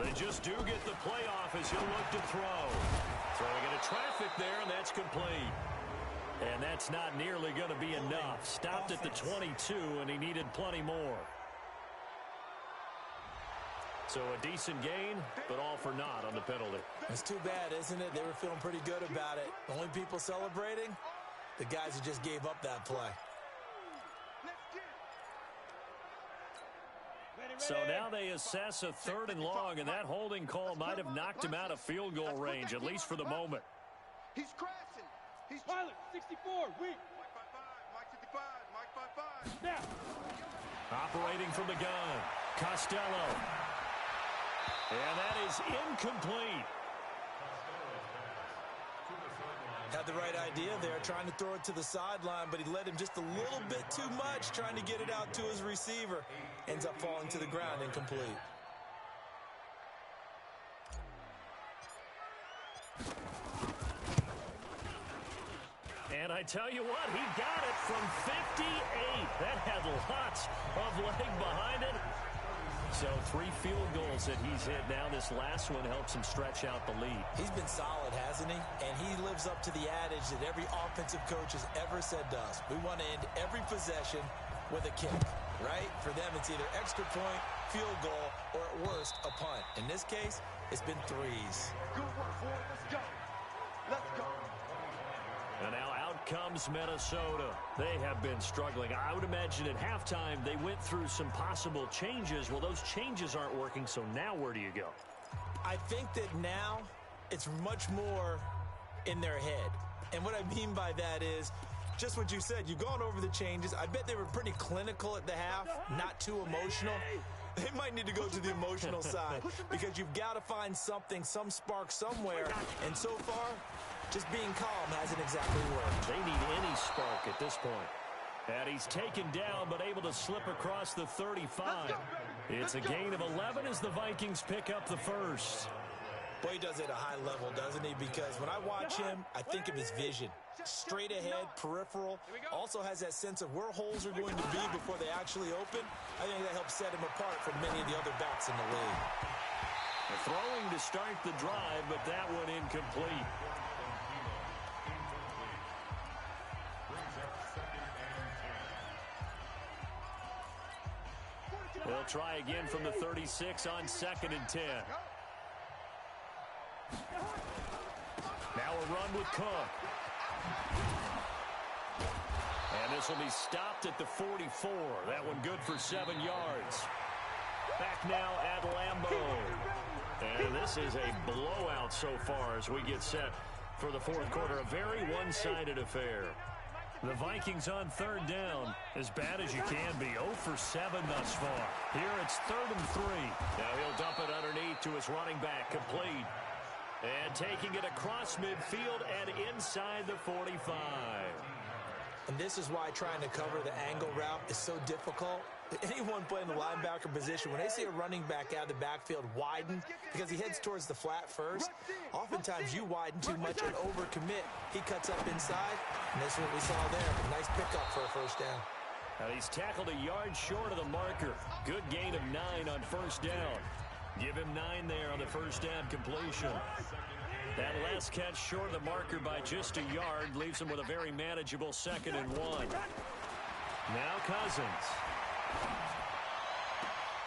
They just do get the playoff as he'll look to throw. Throwing into traffic there, and that's complete. And that's not nearly going to be enough. Stopped at the 22, and he needed plenty more. So a decent gain, but all for naught on the penalty. It's too bad, isn't it? They were feeling pretty good about it. The only people celebrating, the guys who just gave up that play. So now they assess a 3rd and long, and that holding call might have knocked him out of field goal range, at least for the moment. He's crashing. He's pilot 64. Weak. Mike 55. Mike 55. Now. Operating from the gun. Costello. And that is incomplete. Had the right idea there, trying to throw it to the sideline, but he led him just a little bit too much, trying to get it out to his receiver. Ends up falling to the ground, incomplete. And I tell you what, he got it from 58. That had lots of leg behind it. So 3 field goals that he's hit now. This last one helps him stretch out the lead. He's been solid, hasn't he? And he lives up to the adage that every offensive coach has ever said to us. We want to end every possession with a kick, right? For them, it's either extra point, field goal, or at worst, a punt. In this case, it's been 3s. Good work, boy. Let's go. Let's go. And now out comes Minnesota. They have been struggling. I would imagine at halftime they went through some possible changes. Well, those changes aren't working, so now where do you go? I think that now it's much more in their head. And what I mean by that is just what you said. You've gone over the changes. I bet they were pretty clinical at the half, not too emotional. They might need to go to the emotional side because you've got to find something, some spark somewhere. And so far, just being calm hasn't exactly worked. They need any spark at this point. And he's taken down but able to slip across the 35. It's a gain of 11 as the Vikings pick up the first. Boy, he does it at a high level, doesn't he? Because when I watch him, I think of his vision. Straight ahead, peripheral. Also has that sense of where holes are going to be before they actually open. I think that helps set him apart from many of the other backs in the league. Throwing to start the drive, but that one incomplete. They'll try again from the 36 on 2nd and 10. Now a run with Cook. And this will be stopped at the 44. That one good for 7 yards. Back now at Lambeau. And this is a blowout so far as we get set for the 4th quarter. A very one-sided affair. The Vikings on 3rd down, as bad as you can be, 0 for 7 thus far. Here it's 3rd and 3. Now he'll dump it underneath to his running back, complete. And taking it across midfield and inside the 45. And this is why trying to cover the angle route is so difficult. Anyone playing the linebacker position, when they see a running back out of the backfield widen because he heads towards the flat first, oftentimes you widen too much and overcommit. He cuts up inside, and this is what we saw there. Nice pickup for a 1st down. And he's tackled a yard short of the marker. Good gain of 9 on 1st down. Give him 9 there on the 1st down completion. That last catch short of the marker by just a yard leaves him with a very manageable 2nd and 1. Now Cousins.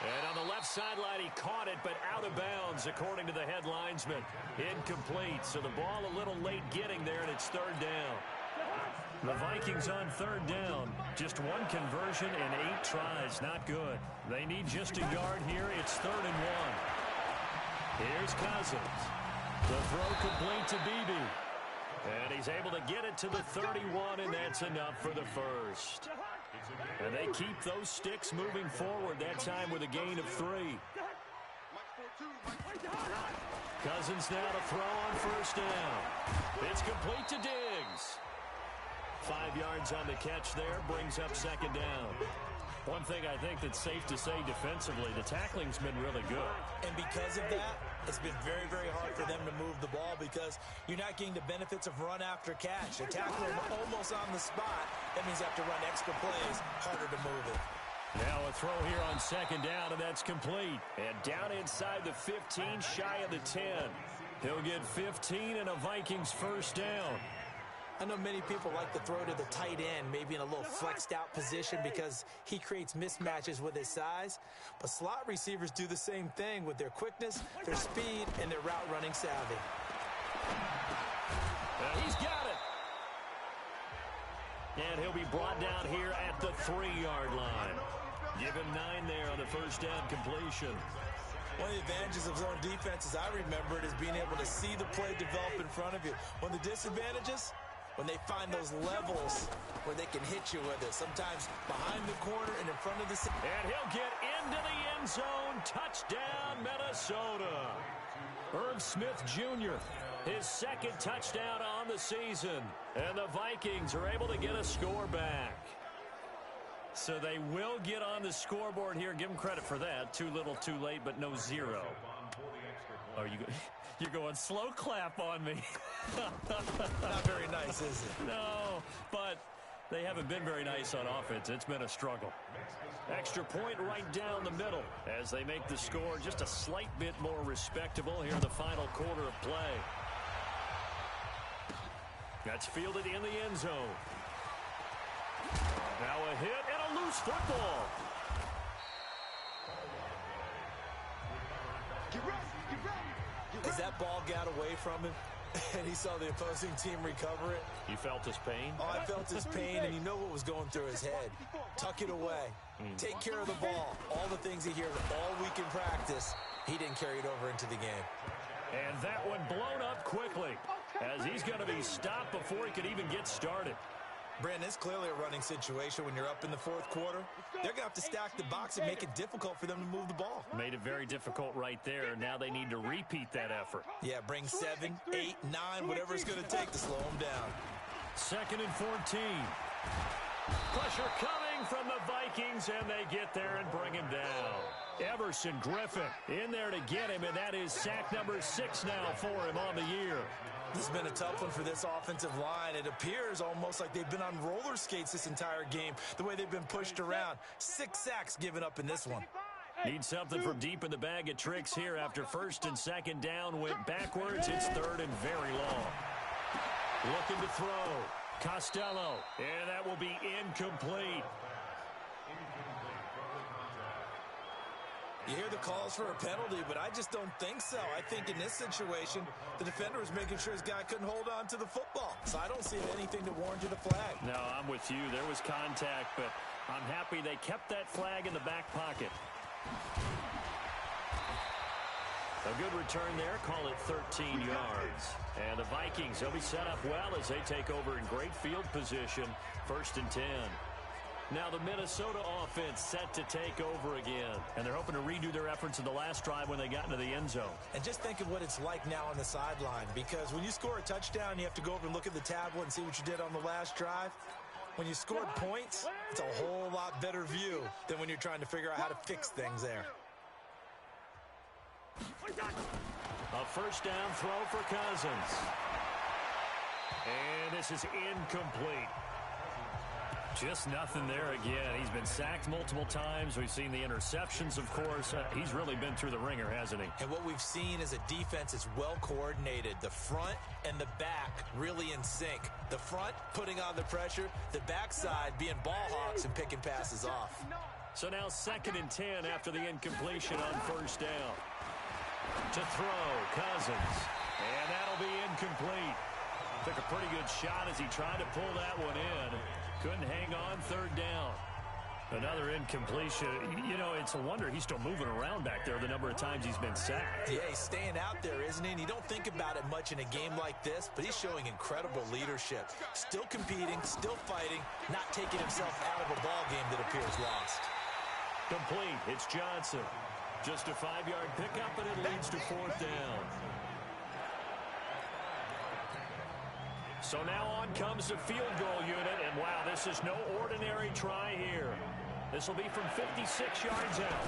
And on the left sideline, he caught it, but out of bounds, according to the head linesman. Incomplete, so the ball a little late getting there, and it's third down. The Vikings on third down. Just one conversion and 8 tries. Not good. They need just a yard here. It's 3rd and 1. Here's Cousins. The throw complete to Beebe. And he's able to get it to the 31, and that's enough for the first. And they keep those sticks moving forward, that time with a gain of 3. Cousins now to throw on first down. It's complete to Diggs. 5 yards on the catch there, brings up second down. One thing I think that's safe to say defensively, the tackling's been really good. And because of that, it's been very, very hard for them to move the ball because you're not getting the benefits of run after catch. They tackle them almost on the spot. That means you have to run extra plays, harder to move it. Now a throw here on second down, and that's complete. And down inside the 15, shy of the 10. He'll get 15 and a Vikings first down. I know many people like to throw to the tight end, maybe in a little flexed out position because he creates mismatches with his size. But slot receivers do the same thing with their quickness, their speed, and their route running savvy. He's got it. And he'll be brought down here at the 3-yard line. Give him 9 there on the first down completion. One of the advantages of zone defenses, I remember it, is being able to see the play develop in front of you. One of the disadvantages, when they find those levels where they can hit you with it, sometimes behind the corner and in front of the... And he'll get into the end zone. Touchdown, Minnesota. Irv Smith Jr., his second touchdown on the season. And the Vikings are able to get a score back. So they will get on the scoreboard here. Give them credit for that. Too little, too late, but no 0. Oh, you're going slow clap on me. Not very nice, is it? No, but they haven't been very nice on offense. It's been a struggle. Extra point right down the middle as they make the score just a slight bit more respectable here in the final quarter of play. That's fielded in the end zone. Now a hit and a loose football. As that ball got away from him and he saw the opposing team recover it. You felt his pain? Oh, I felt his pain, and you know what was going through his head. Tuck it away. Take care of the ball. All the things he hears all week in practice, he didn't carry it over into the game. And that one blown up quickly as he's going to be stopped before he could even get started. Brandon, it's clearly a running situation when you're up in the 4th quarter. They're going to have to stack the box and make it difficult for them to move the ball. Made it very difficult right there. Now they need to repeat that effort. Yeah, bring 7, 8, 9, whatever it's going to take to slow them down. 2nd and 14. Pressure coming from the Vikings, and they get there and bring him down. Everson Griffin in there to get him, and that is sack number 6 now for him on the year. This has been a tough one for this offensive line. It appears almost like they've been on roller skates this entire game, the way they've been pushed around. 6 sacks given up in this one. Need something from deep in the bag of tricks here after 1st and 2nd down went backwards. It's 3rd and very long. Looking to throw. Costello, and that will be incomplete. You hear the calls for a penalty, but I just don't think so. I think in this situation, the defender was making sure his guy couldn't hold on to the football. So I don't see anything to warrant you the flag. No, I'm with you. There was contact, but I'm happy they kept that flag in the back pocket. A good return there. Call it 13 yards. And the Vikings, they'll be set up well as they take over in great field position. 1st and 10. Now the Minnesota offense set to take over again. And they're hoping to redo their efforts in the last drive when they got into the end zone. And just think of what it's like now on the sideline. Because when you score a touchdown, you have to go over and look at the tablet and see what you did on the last drive. When you scored points, it's a whole lot better view than when you're trying to figure out how to fix things there. A first down throw for Cousins. And this is incomplete. Just nothing there again. He's been sacked multiple times. We've seen the interceptions, of course. He's really been through the ringer, hasn't he? And what we've seen is a defense that's well coordinated. The front and the back really in sync. The front putting on the pressure, the backside being ball hawks and picking passes off. So now 2nd and 10 after the incompletion on first down. To throw, Cousins. And that'll be incomplete. Took a pretty good shot as he tried to pull that one in. Couldn't hang on 3rd down. Another incompletion. You know, it's a wonder he's still moving around back there the number of times he's been sacked. Yeah, he's staying out there, isn't he? And you don't think about it much in a game like this, but he's showing incredible leadership. Still competing, still fighting, not taking himself out of a ball game that appears lost. Complete. It's Johnson. Just a 5-yard pickup, and it leads to 4th down. So now on comes the field goal unit, and wow, this is no ordinary try here. This will be from 56 yards out.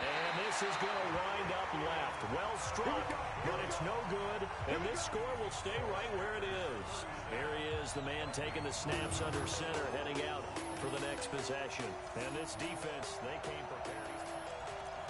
And this is going to wind up left. Well struck, but it's no good, and this score will stay right where it is. Here he is, the man taking the snaps under center, heading out for the next possession. And this defense, they came prepared.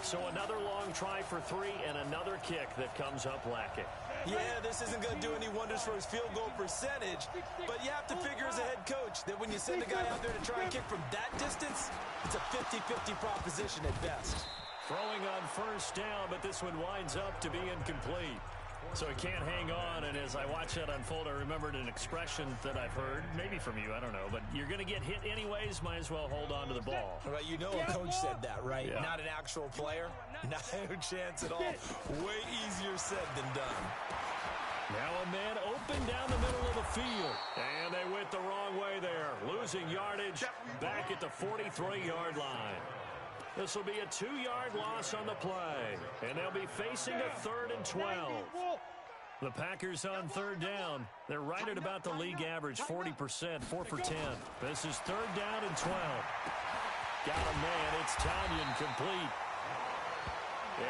So another long try for 3 and another kick that comes up lacking. Yeah, this isn't going to do any wonders for his field goal percentage, but you have to figure as a head coach that when you send a guy out there to try and kick from that distance, it's a 50-50 proposition at best. Throwing on first down, but this one winds up to be incomplete. So he can't hang on, and as I watch that unfold, I remembered an expression that I've heard, maybe from you, I don't know, but you're going to get hit anyways, might as well hold on to the ball. Right, you know a coach said that, right? Yeah. Not an actual player. No chance at all. Way easier said than done. Now a man open down the middle of the field, and they went the wrong way there, losing yardage back at the 43-yard line. This will be a 2-yard loss on the play, and they'll be facing a 3rd and 12. The Packers on 3rd down. They're right at about the league average, 40%, 4 for 10. This is 3rd down and 12. Got a man. It's Tanyan complete.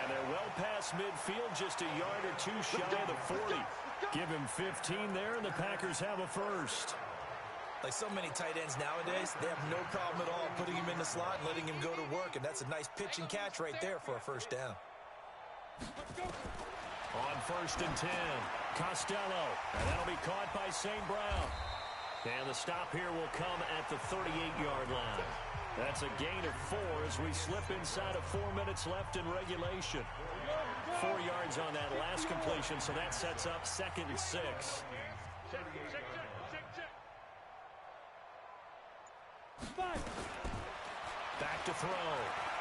And they're well past midfield, just a yard or 2 shy of the 40. Give him 15 there, and the Packers have a first. Like so many tight ends nowadays, they have no problem at all putting him in the slot and letting him go to work, and that's a nice pitch and catch right there for a first down. On 1st and 10, Costello, and that'll be caught by St. Brown. And the stop here will come at the 38-yard line. That's a gain of 4 as we slip inside of 4 minutes left in regulation. 4 yards on that last completion, so that sets up 2nd and 6. Back to throw.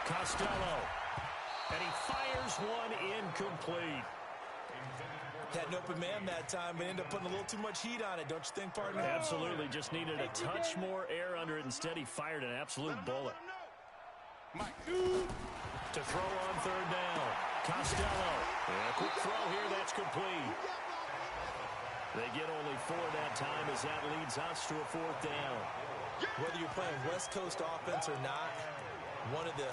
Costello. And he fires one incomplete. Had an open man that time, but ended up putting a little too much heat on it, don't you think, partner? Absolutely. Just needed a touch more air under it. Instead, he fired an absolute bullet. To throw on 3rd down. Costello. And a quick throw here. That's complete. They get only 4 that time as that leads us to a 4th down. Whether you're playing West Coast offense or not, one of the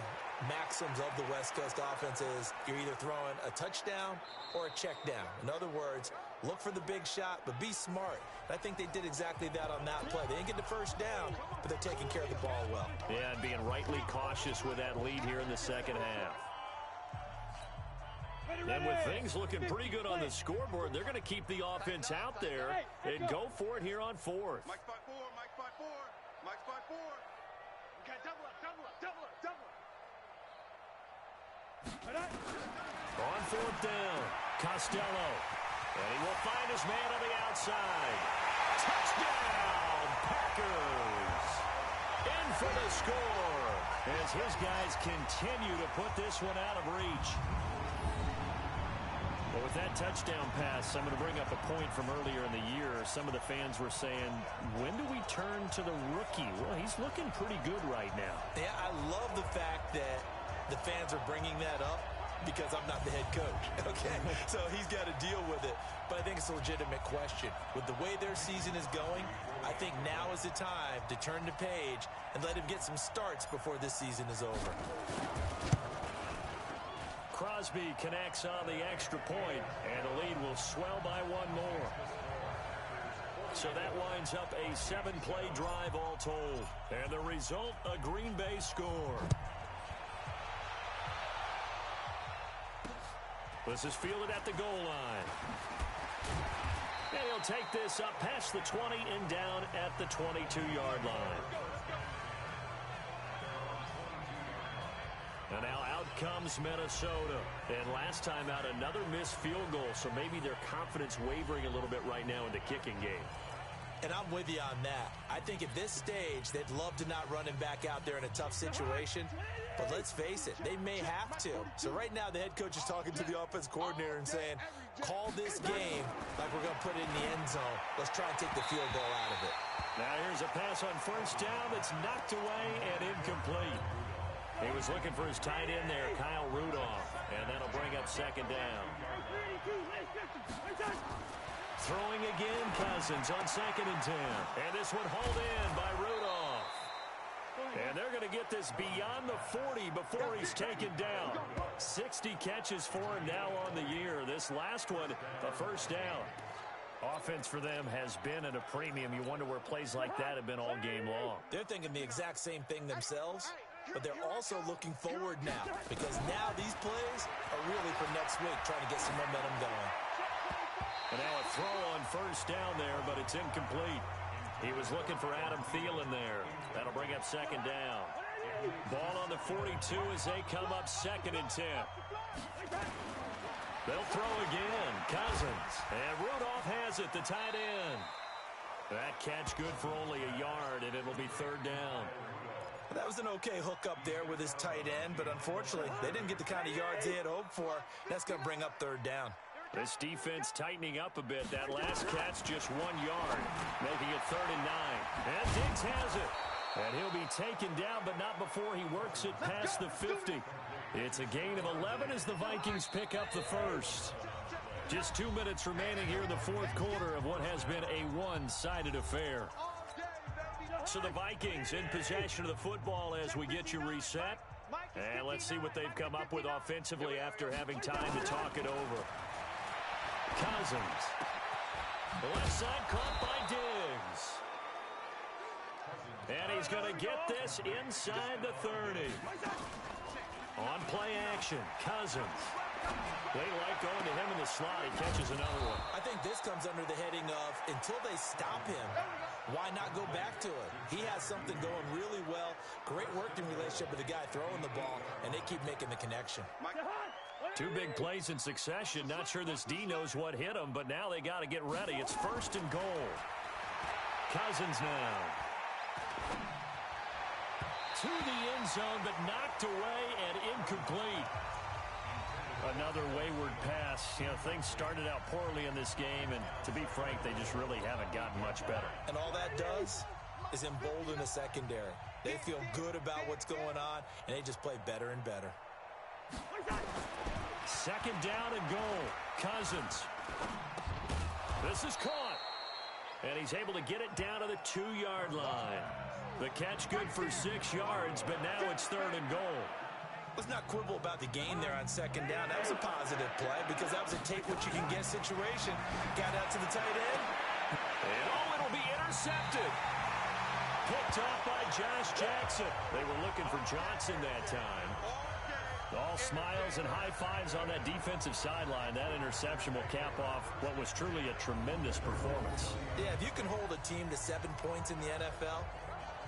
maxims of the West Coast offense is you're either throwing a touchdown or a check down. In other words, look for the big shot, but be smart. I think they did exactly that on that play. They didn't get the first down, but they're taking care of the ball well. Yeah, and being rightly cautious with that lead here in the second half. And with things looking pretty good on the scoreboard, they're going to keep the offense out there and go for it here on 4th. Mike's by 4, Mike's by 4, Mike's by 4. Okay, double up, double up, double up, double up. On 4th down, Costello. And he will find his man on the outside. Touchdown, Packers! In for the score as his guys continue to put this one out of reach. Well, with that touchdown pass, I'm going to bring up a point from earlier in the year. Some of the fans were saying, when do we turn to the rookie? Well, he's looking pretty good right now. Yeah, I love the fact that the fans are bringing that up because I'm not the head coach, okay? So he's got to deal with it. But I think it's a legitimate question. With the way their season is going, I think now is the time to turn the page and let him get some starts before this season is over. Crosby connects on the extra point, and the lead will swell by 1 more. So that winds up a 7-play drive all told. And the result, a Green Bay score. This is fielded at the goal line. And he'll take this up past the 20 and down at the 22-yard line. And now out comes Minnesota. And last time out, another missed field goal, so maybe their confidence wavering a little bit right now in the kicking game. And I'm with you on that. I think at this stage, they'd love to not run him back out there in a tough situation. But let's face it, they may have to. So right now, the head coach is talking to the offense coordinator and saying, call this game like we're going to put it in the end zone. Let's try and take the field goal out of it. Now here's a pass on first down that's knocked away and incomplete. He was looking for his tight end there, Kyle Rudolph. And that'll bring up second down. Throwing again, Cousins on 2nd and 10. And this one hauled in by Rudolph. And they're going to get this beyond the 40 before he's taken down. 60 catches for him now on the year. This last one, a first down. Offense for them has been at a premium. You wonder where plays like that have been all game long. They're thinking the exact same thing themselves, but they're also looking forward now because now these plays are really for next week, trying to get some momentum going. And now a throw on first down there, but it's incomplete. He was looking for Adam Thielen there. That'll bring up second down. Ball on the 42 as they come up 2nd and 10. They'll throw again. Cousins. And Rudolph has it, the tight end. That catch good for only a yard, and it'll be 3rd down. That was an okay hook up there with his tight end, but unfortunately, they didn't get the kind of yards they had hoped for. That's going to bring up 3rd down. This defense tightening up a bit. That last catch just 1 yard, making it 3rd and 9. And Diggs has it. And he'll be taken down, but not before he works it past the 50. It's a gain of 11 as the Vikings pick up the first. Just 2 minutes remaining here in the 4th quarter of what has been a one-sided affair. So the Vikings in possession of the football as we get you reset. And let's see what they've come up with offensively after having time to talk it over. Cousins. The left side caught by Diggs. And he's going to get this inside the 30. On play action, Cousins. They like going to him in the slot. He catches another one. I think this comes under the heading of until they stop him, why not go back to it? He has something going really well. Great working relationship with the guy throwing the ball, and they keep making the connection. 2 big plays in succession. Not sure this D knows what hit him, but now they got to get ready. It's 1st and goal. Cousins now. To the end zone, but knocked away and incomplete. Another wayward pass. You know, things started out poorly in this game, and to be frank, they just really haven't gotten much better. And all that does is embolden the secondary. They feel good about what's going on, and they just play better and better. 2nd down and goal. Cousins. This is caught. And he's able to get it down to the 2-yard line. The catch good for 6 yards, but now it's 3rd and goal. Let's not quibble about the gain there on 2nd down. That was a positive play because that was a take-what-you-can-get situation. Got out to the tight end. And it'll be intercepted. Picked off by Josh Jackson. They were looking for Johnson that time. All smiles and high fives on that defensive sideline. That interception will cap off what was truly a tremendous performance. Yeah, if you can hold a team to 7 points in the NFL,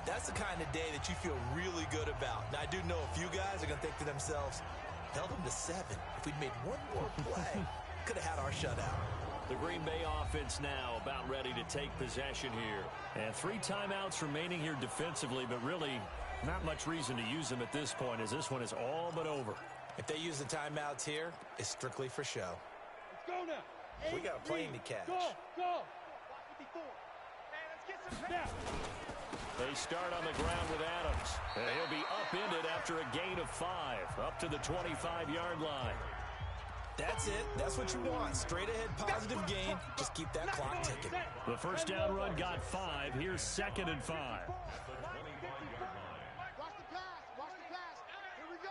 that's the kind of day that you feel really good about. Now, I do know a few guys are going to think to themselves, held them to 7. If we'd made one more play, could have had our shutout. The Green Bay offense now about ready to take possession here. And 3 timeouts remaining here defensively, but really not much reason to use them at this point as this one is all but over. If they use the timeouts here, it's strictly for show. Let's go now. We got a plane to catch. Go. Let's get some now. They start on the ground with Adams. And he'll be upended after a gain of 5, up to the 25-yard line. That's it. That's what you want. Straight ahead positive gain. Just keep that clock ticking. The first down run got 5. Here's 2nd and 5. Watch the pass. Here we go.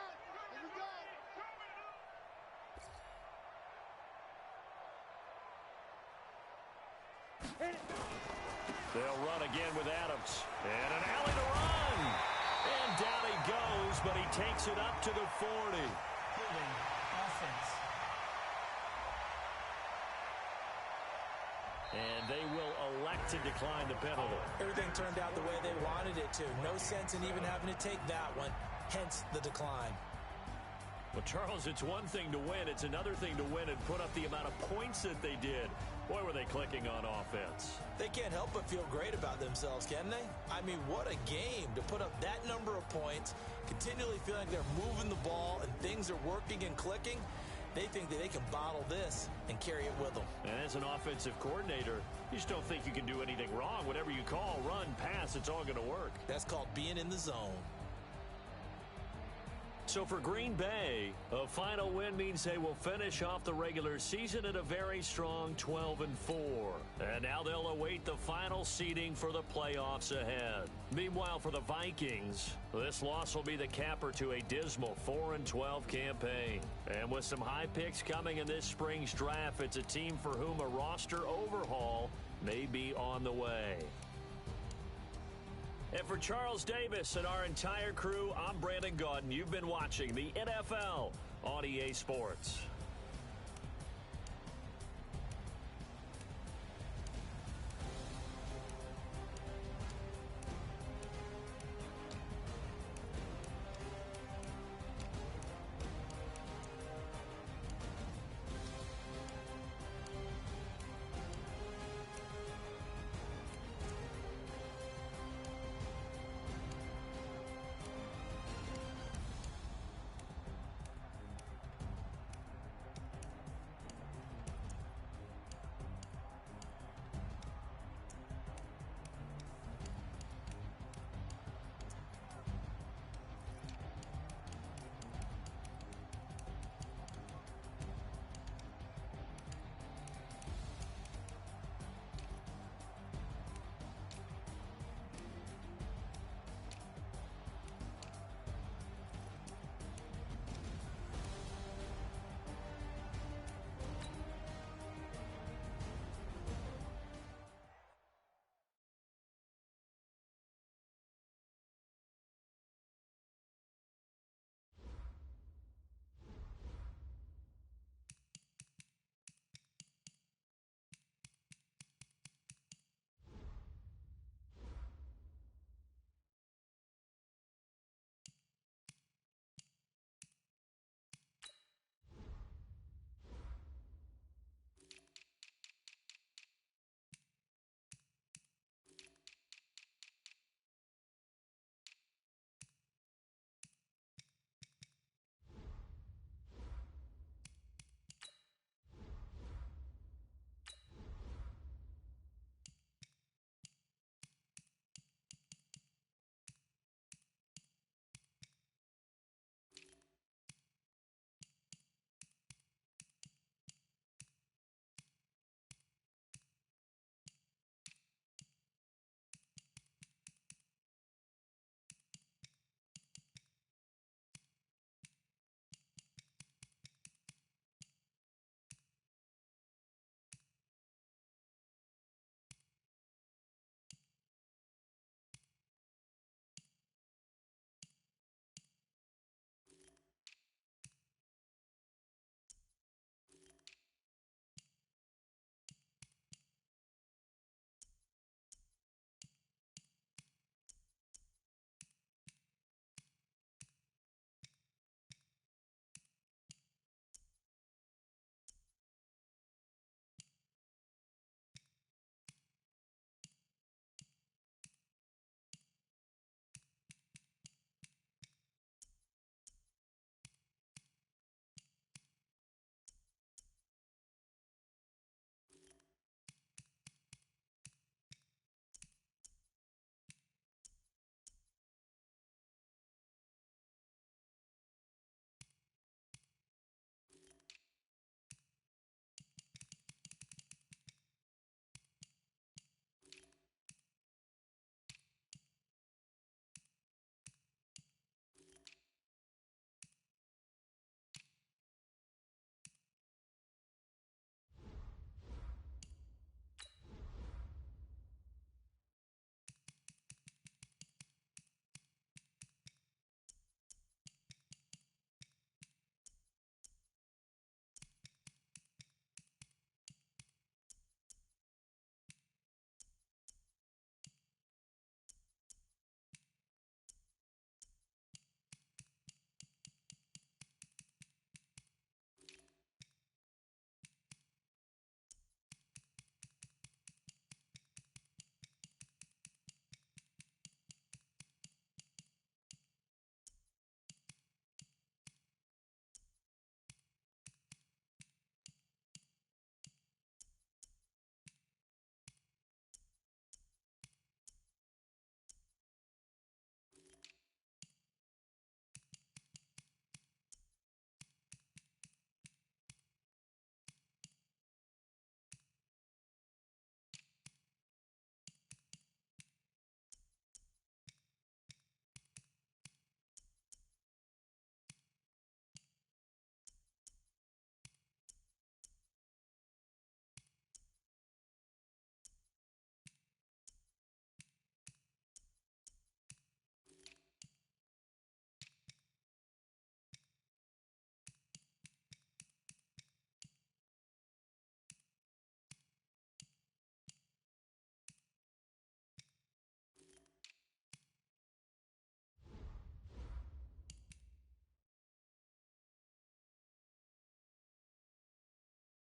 They'll run again with Adams. And an alley to run. And down he goes, but he takes it up to the 40. And they will elect to decline the penalty. Everything turned out the way they wanted it to. No sense in even having to take that one. Hence the decline. Well, Charles, it's one thing to win. It's another thing to win and put up the amount of points that they did. Boy, were they clicking on offense. They can't help but feel great about themselves, can they? I mean, what a game to put up that number of points, continually feeling like they're moving the ball and things are working and clicking. They think that they can bottle this and carry it with them. And as an offensive coordinator, you just don't think you can do anything wrong. Whatever you call, run, pass, it's all going to work. That's called being in the zone. So for Green Bay, a final win means they will finish off the regular season at a very strong 12-4. And now they'll await the final seeding for the playoffs ahead. Meanwhile, for the Vikings, this loss will be the capper to a dismal 4-12 campaign. And with some high picks coming in this spring's draft, it's a team for whom a roster overhaul may be on the way. And for Charles Davis and our entire crew, I'm Brandon Gaudin. You've been watching the NFL on EA Sports.